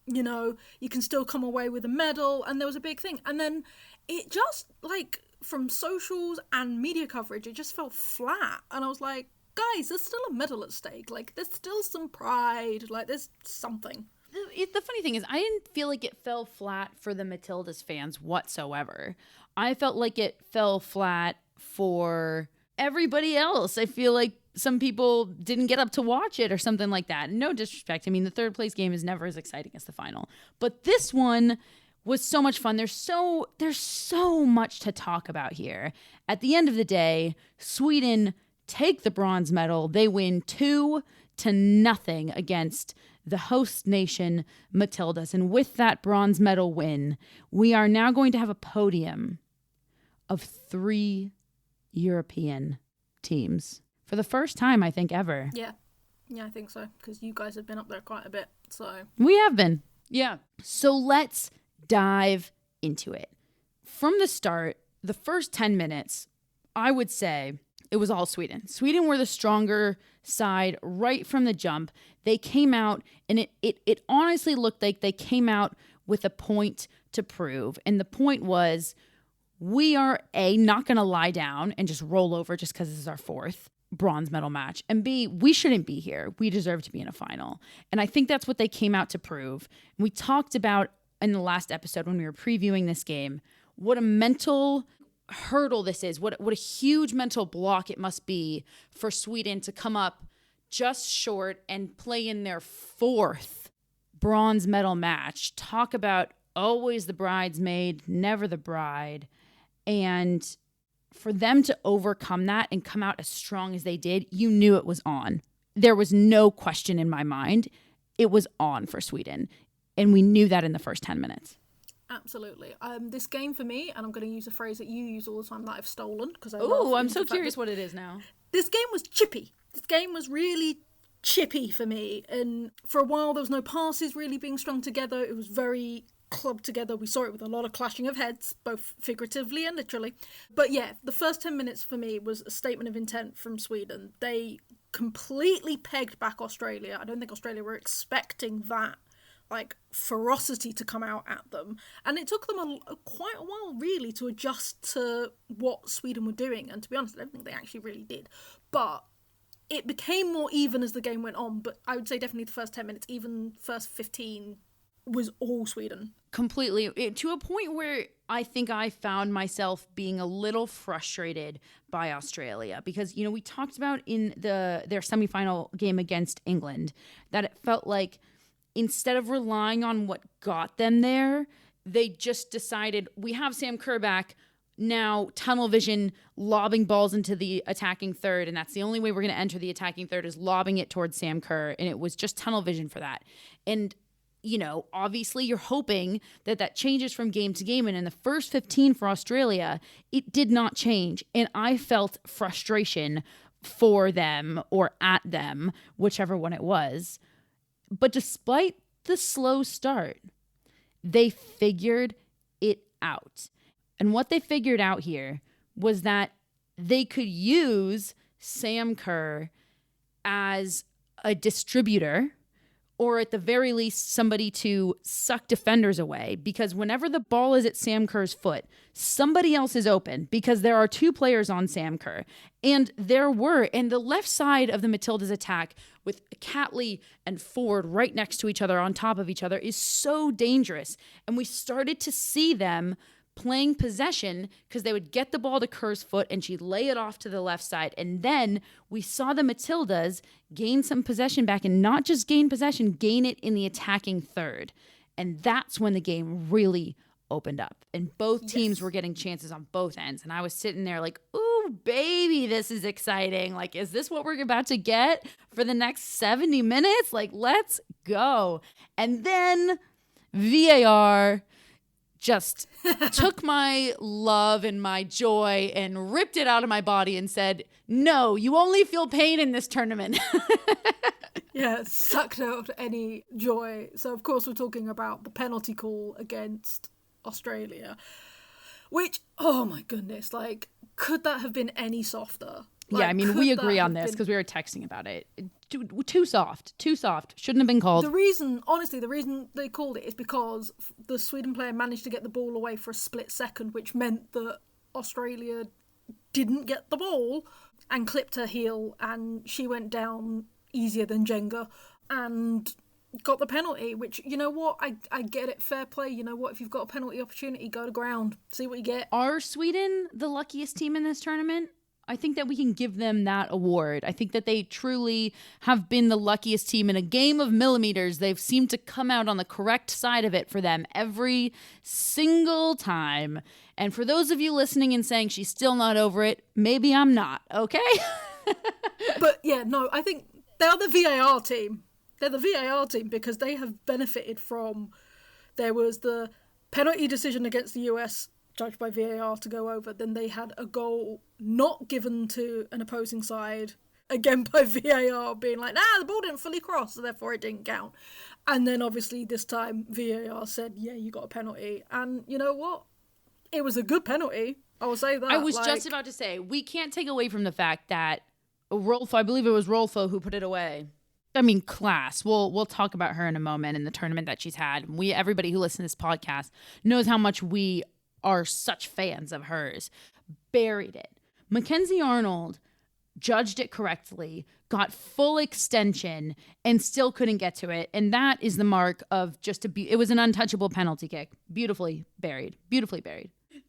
you know, you can still come away with a medal. And there was a big thing. And then it just, like, from socials and media coverage, it just felt flat. And I was like, guys, there's still a medal at stake. Like, there's still some pride. Like, there's something. The funny thing is, I didn't feel like it fell flat for the Matildas fans whatsoever. I felt like it fell flat for everybody else. I feel like some people didn't get up to watch it or something like that. No disrespect. I mean, the third place game is never as exciting as the final. But this one was so much fun. There's so much to talk about here. At the end of the day, Sweden take the bronze medal. They win 2-0 against the host nation, Matildas. And with that bronze medal win, we are now going to have a podium of 3 European teams. For the first time, I think, ever. Yeah, I think so. Because you guys have been up there quite a bit, so... We have been. Yeah. So let's dive into it. From the start, the first 10 minutes, I would say it was all Sweden. Sweden were the stronger side right from the jump. They came out, and it honestly looked like they came out with a point to prove. And the point was, we are A, not going to lie down and just roll over just because this is our fourth bronze medal match. And B, we shouldn't be here. We deserve to be in a final. And I think that's what they came out to prove. And we talked about in the last episode when we were previewing this game, what a mental hurdle this is, what a huge mental block it must be for Sweden to come up just short and play in their fourth bronze medal match. Talk about always the bridesmaid, never the bride. And for them to overcome that and come out as strong as they did, you knew it was on. There was no question in my mind. It was on for Sweden. And we knew that in the first 10 minutes. Absolutely. This game for me, and I'm going to use a phrase that you use all the time that I've stolen, because I Oh, I'm so curious what it is now. This game was chippy. This game was really chippy for me. And for a while, there was no passes really being strung together. It was very clubbed together. We saw it with a lot of clashing of heads, both figuratively and literally. But yeah, the first 10 minutes for me was a statement of intent from Sweden. They completely pegged back Australia. I don't think Australia were expecting that like ferocity to come out at them, and it took them quite a while really to adjust to what Sweden were doing. And to be honest, I don't think they actually really did, but it became more even as the game went on. But I would say definitely the first 10 minutes, even first 15, was all Sweden. Completely. To a point where I think I found myself being a little frustrated by Australia because, you know, we talked about in their semifinal game against England that it felt like instead of relying on what got them there, they just decided we have Sam Kerr back. Now tunnel vision, lobbing balls into the attacking third, and that's the only way we're going to enter the attacking third is lobbing it towards Sam Kerr, and it was just tunnel vision for that. And you know, obviously you're hoping that changes from game to game. And in the first 15 for Australia, it did not change. And I felt frustration for them or at them, whichever one it was. But despite the slow start, they figured it out. And what they figured out here was that they could use Sam Kerr as a distributor, or at the very least, somebody to suck defenders away. Because whenever the ball is at Sam Kerr's foot, somebody else is open because there are two players on Sam Kerr. And the left side of the Matildas attack with Catley and Ford right next to each other, on top of each other, is so dangerous. And we started to see them playing possession because they would get the ball to Kerr's foot and she'd lay it off to the left side. And then we saw the Matildas gain some possession back, and not just gain possession, gain it in the attacking third. And that's when the game really opened up. And both teams were getting chances on both ends. And I was sitting there like, ooh, baby, this is exciting. Like, is this what we're about to get for the next 70 minutes? Like, let's go. And then VAR just took my love and my joy and ripped it out of my body and said, no, you only feel pain in this tournament. Yeah, sucked out any joy. So, of course, we're talking about the penalty call against Australia, which, oh my goodness, like, could that have been any softer? Like, yeah, I mean, we agree on this because we were texting about it. Too soft. Shouldn't have been called. The reason they called it is because the Sweden player managed to get the ball away for a split second, which meant that Australia didn't get the ball and clipped her heel, and she went down easier than Jenga and got the penalty, which, you know what, I get it, fair play. You know what, if you've got a penalty opportunity, go to ground, see what you get. Are Sweden the luckiest team in this tournament? I think that we can give them that award. I think that they truly have been the luckiest team in a game of millimeters. They've seemed to come out on the correct side of it for them every single time. And for those of you listening and saying she's still not over it, maybe I'm not, okay? But yeah, no, I think they're the VAR team. They're the VAR team because they have benefited from, there was the penalty decision against the US judged by VAR to go over, then they had a goal not given to an opposing side, again by VAR being like, the ball didn't fully cross, so therefore it didn't count. And then obviously this time VAR said, yeah, you got a penalty. And you know what? It was a good penalty. I will say that. I was just about to say, we can't take away from the fact that Rolfo, I believe it was Rolfo who put it away. I mean, class. We'll talk about her in a moment in the tournament that she's had. Everybody who listens to this podcast knows how much we are such fans of hers. Buried it. Mackenzie Arnold judged it correctly, got full extension, and still couldn't get to it. And that is the mark of it was an untouchable penalty kick. Beautifully buried.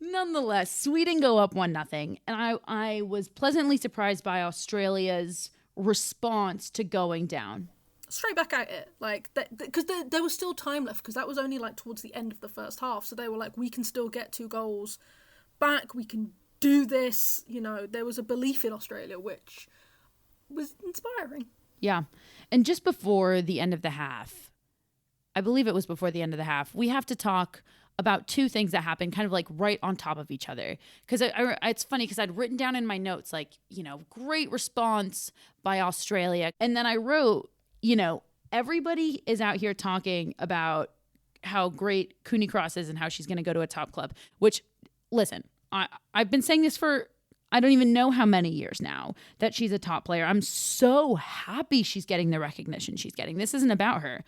Nonetheless, Sweden go up 1-0. And I was pleasantly surprised by Australia's response to going down. Straight back at it, like, because there was still time left, because that was only like towards the end of the first half, so they were like, we can still get 2 goals back, we can do this. You know, there was a belief in Australia, which was inspiring. Yeah. And just before the end of the half, I believe it was before the end of the half, we have to talk about 2 things that happened kind of like right on top of each other. Because it's funny because I'd written down in my notes, like, you know, great response by Australia. And then I wrote, you know, everybody is out here talking about how great Cooney Cross is and how she's going to go to a top club, which, listen, I've been saying this for I don't even know how many years now that she's a top player. I'm so happy she's getting the recognition she's getting. This isn't about her.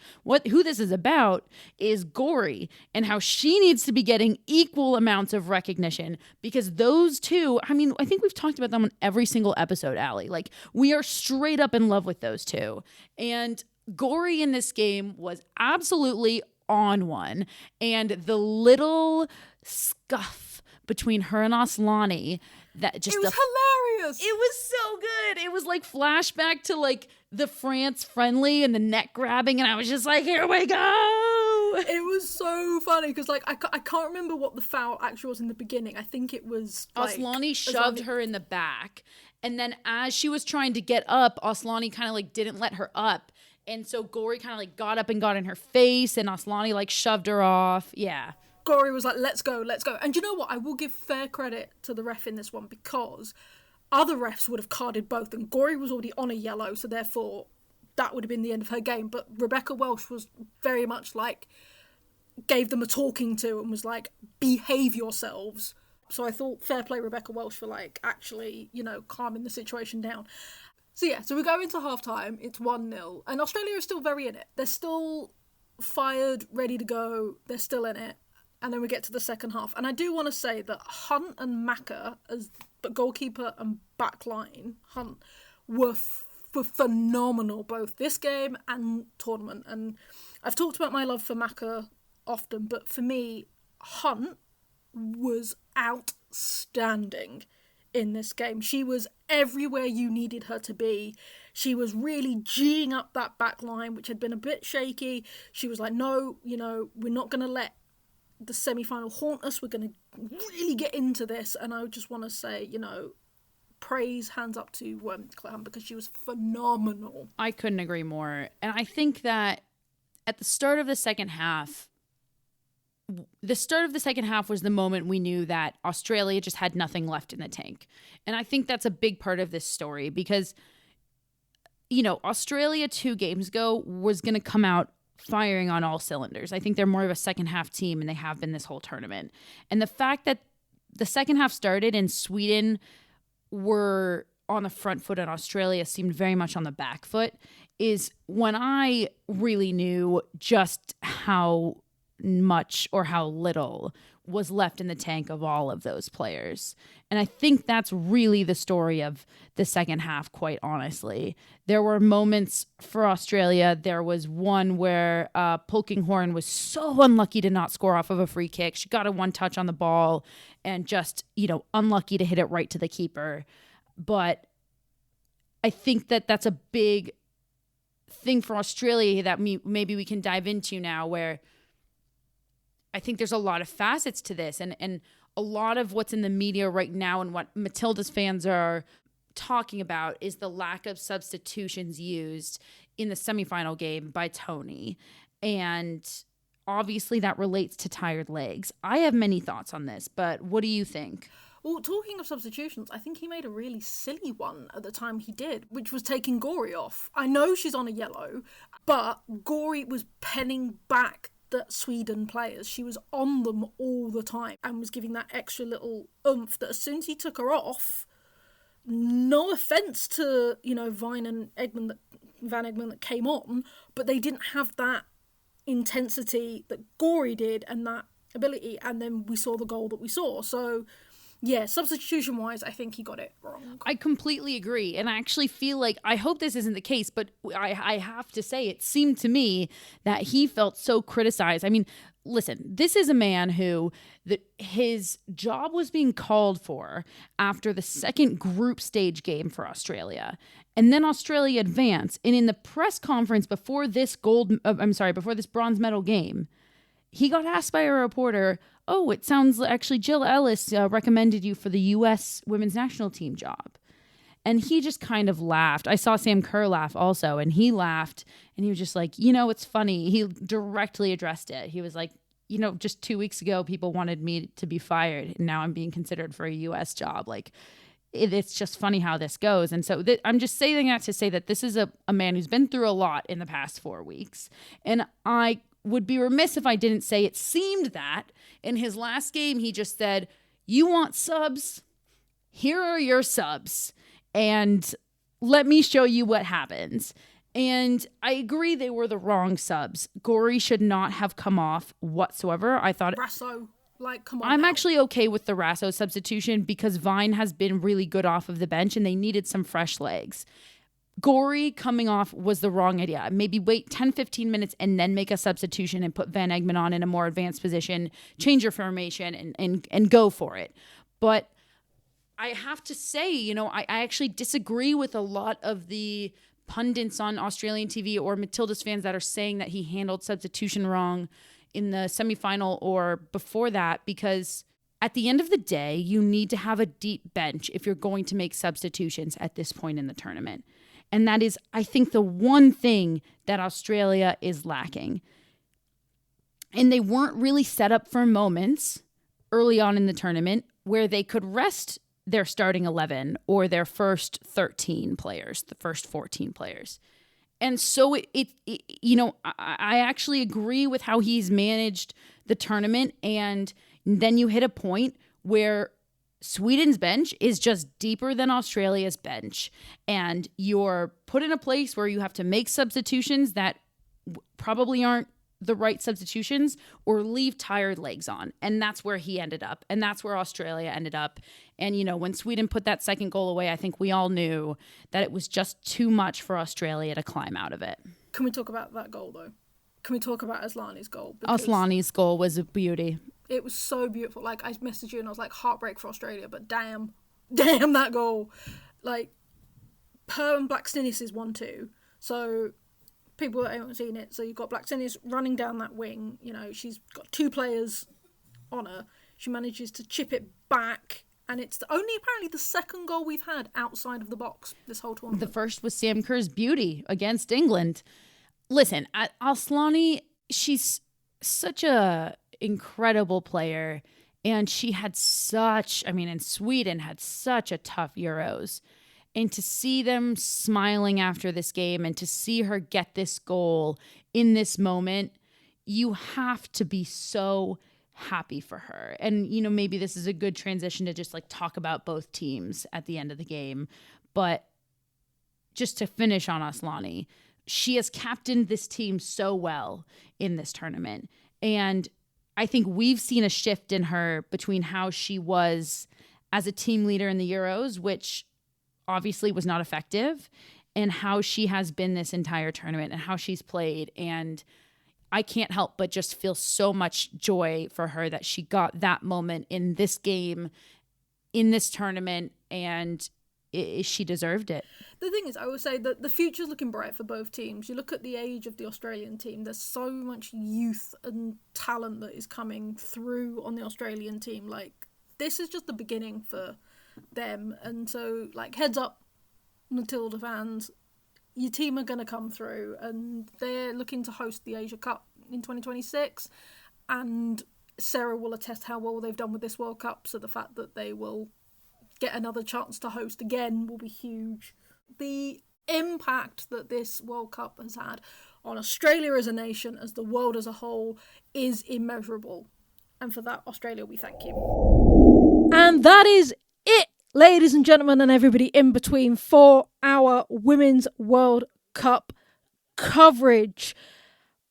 Who this is about is Gory and how she needs to be getting equal amounts of recognition, because those two, I mean, I think we've talked about them on every single episode, Allie. Like, we are straight up in love with those two. And Gory in this game was absolutely on one. And the little scuff between her and Aslani, that just it was hilarious. It was so good. It was like flashback to like the France friendly and the neck grabbing, and I was just like, here we go. It was so funny because like I can't remember what the foul actually was in the beginning. I think it was like, Aslani shoved her in the back, and then as she was trying to get up, Aslani kind of like didn't let her up, and so Gory kind of like got up and got in her face, and Aslani like shoved her off. Yeah. Gory was like, let's go. And you know what? I will give fair credit to the ref in this one, because other refs would have carded both, and Gory was already on a yellow, so therefore that would have been the end of her game. But Rebecca Welsh was very much like, gave them a talking to and was like, behave yourselves. So I thought fair play Rebecca Welsh for like actually, you know, calming the situation down. So yeah, so we go into half-time, it's 1-0, and Australia is still very in it. They're still fired, ready to go, they're still in it. And then we get to the second half. And I do want to say that Hunt and Macca, as the goalkeeper and backline, Hunt, were phenomenal both this game and tournament. And I've talked about my love for Macca often, but for me, Hunt was outstanding in this game. She was everywhere you needed her to be. She was really G'ing up that backline, which had been a bit shaky. She was like, no, you know, we're not going to let the semi-final haunt us. We're going to really get into this. And I just want to say, you know, praise, hands up to Claire Hunt, because she was phenomenal. I couldn't agree more. And I think that at the start of the second half was the moment we knew that Australia just had nothing left in the tank. And I think that's a big part of this story, because, you know, Australia 2 games ago was going to come out firing on all cylinders. I think they're more of a second half team, and they have been this whole tournament. And the fact that the second half started and Sweden were on the front foot and Australia seemed very much on the back foot is when I really knew just how much or how little was left in the tank of all of those players. And I think that's really the story of the second half, quite honestly. There were moments for Australia. There was one where Polkinghorne was so unlucky to not score off of a free kick. She got a one touch on the ball and just, you know, unlucky to hit it right to the keeper. But I think that that's a big thing for Australia that maybe we can dive into now, where I think there's a lot of facets to this, and a lot of what's in the media right now and what Matilda's fans are talking about is the lack of substitutions used in the semifinal game by Tony. And obviously that relates to tired legs. I have many thoughts on this, but what do you think? Well, talking of substitutions, I think he made a really silly one at the time he did, which was taking Gory off. I know she's on a yellow, but Gory was penning back the Sweden players. She was on them all the time and was giving that extra little oomph that as soon as he took her off, no offence to, you know, Van Egmond that came on, but they didn't have that intensity that Gory did and that ability, and then we saw the goal that we saw. So yeah, substitution-wise, I think he got it wrong. I completely agree. And I actually feel like, I hope this isn't the case, but I have to say, it seemed to me that he felt so criticized. I mean, listen, this is a man who his job was being called for after the second group stage game for Australia. And then Australia advanced. And in the press conference before this bronze medal game, he got asked by a reporter, oh, it sounds actually Jill Ellis recommended you for the U.S. women's national team job. And he just kind of laughed. I saw Sam Kerr laugh also, and he laughed, and he was just like, you know, it's funny. He directly addressed it. He was like, you know, just 2 weeks ago, people wanted me to be fired, and now I'm being considered for a U.S. job. Like, it's just funny how this goes. And so I'm just saying that to say that this is a man who's been through a lot in the past 4 weeks. And I would be remiss if I didn't say it seemed that in his last game, he just said, you want subs? here are your subs, and let me show you what happens. And I agree they were the wrong subs. Gorey should not have come off whatsoever. I thought Rasso, like, come on. I'm now. actually okay with the Rasso substitution because Vine has been really good off of the bench and they needed some fresh legs. Gorey coming off was the wrong idea. Maybe wait 10, 15 minutes and then make a substitution and put Van Egmond on in a more advanced position, change your formation and go for it. But I have to say, you know, I actually disagree with a lot of the pundits on Australian TV or Matilda's fans that are saying that he handled substitution wrong in the semifinal or before that, because at the end of the day, you need to have a deep bench if you're going to make substitutions at this point in the tournament. And that is, I think, the one thing that Australia is lacking. And they weren't really set up for moments early on in the tournament where they could rest their starting 11 or their first 13 players, the first 14 players. And so it you know, I actually agree with how he's managed the tournament. And then you hit a point where Sweden's bench is just deeper than Australia's bench. And you're put in a place where you have to make substitutions that probably aren't the right substitutions or leave tired legs on. And that's where he ended up. And that's where Australia ended up. And, you know, when Sweden put that second goal away, I think we all knew that it was just too much for Australia to climb out of it. Can we talk about that goal, though? Can we talk about Aslani's goal? Because Aslani's goal was a beauty. it was so beautiful. Like, I messaged you and I was like, heartbreak for Australia, but damn that goal. Like, her and Blackstenius is 1-2. So people that haven't seen it, so you've got Blackstenius running down that wing. You know, she's got two players on her. She manages to chip it back, and it's apparently the second goal we've had outside of the box this whole tournament. The first was Sam Kerr's beauty against England. Listen, Aslani, she's such a incredible player, and she had and Sweden had such a tough Euros. And to see them smiling after this game and to see her get this goal in this moment, you have to be so happy for her. And, you know, maybe this is a good transition to just like talk about both teams at the end of the game. But just to finish on Aslani, she has captained this team so well in this tournament. And I think we've seen a shift in her between how she was as a team leader in the Euros, which obviously was not effective, and how she has been this entire tournament and how she's played. And I can't help but just feel so much joy for her that she got that moment in this game, in this tournament, and she deserved it. The thing is, I would say that the future's looking bright for both teams. You look at the age of the Australian team, there's so much youth and talent that is coming through on the Australian team. Like, this is just the beginning for them. And so, like, heads up, Matilda fans, your team are going to come through, and they're looking to host the Asia Cup in 2026. And Sarah will attest how well they've done with this World Cup, so the fact that they will get another chance to host again will be huge. The impact that this World Cup has had on Australia as a nation, as the world as a whole, is immeasurable. And for that, Australia, we thank you. And that is it, ladies and gentlemen, and everybody in between, for our Women's World Cup coverage.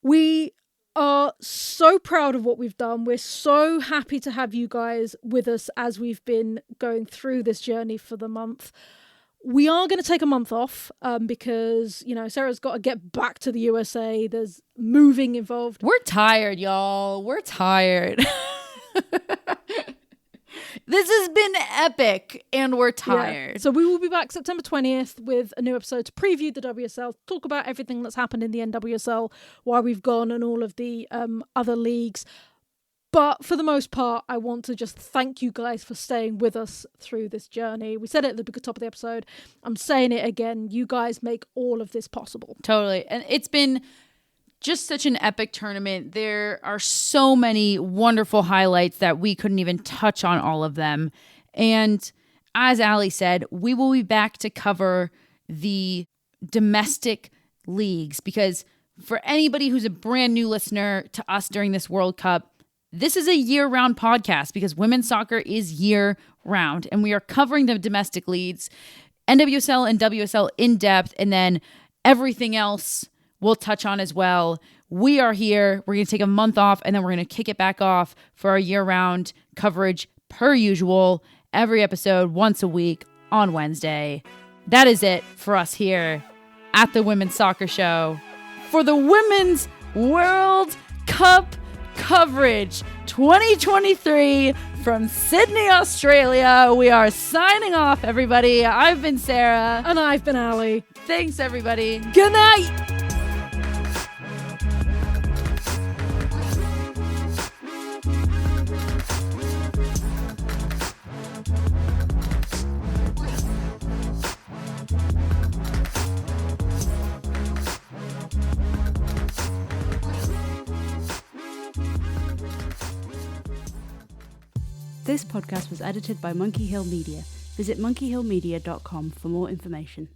We are so proud of what we've done. We're so happy to have you guys with us as we've been going through this journey for the month. We are going to take a month off because, you know, Sarah's got to get back to the USA. There's moving involved. We're tired, y'all. We're tired. This has been epic, and we're tired. Yeah. So we will be back September 20th with a new episode to preview the WSL, talk about everything that's happened in the NWSL, why we've gone, and all of the other leagues. But for the most part, I want to just thank you guys for staying with us through this journey. We said it at the top of the episode. I'm saying it again. You guys make all of this possible. Totally. And it's been just such an epic tournament. There are so many wonderful highlights that we couldn't even touch on all of them. And as Allie said, we will be back to cover the domestic leagues, because for anybody who's a brand new listener to us during this World Cup, this is a year-round podcast because women's soccer is year round, and we are covering the domestic leagues, NWSL and WSL in depth, and then everything else we'll touch on as well. We are here. We're going to take a month off, and then we're going to kick it back off for our year-round coverage per usual, every episode once a week on Wednesday. That is it for us here at the Women's Soccer Show for the Women's World Cup coverage 2023 from Sydney, Australia. We are signing off, everybody. I've been Sarah. And I've been Allie. Thanks, everybody. Good night. This podcast was edited by Monkey Hill Media. Visit monkeyhillmedia.com for more information.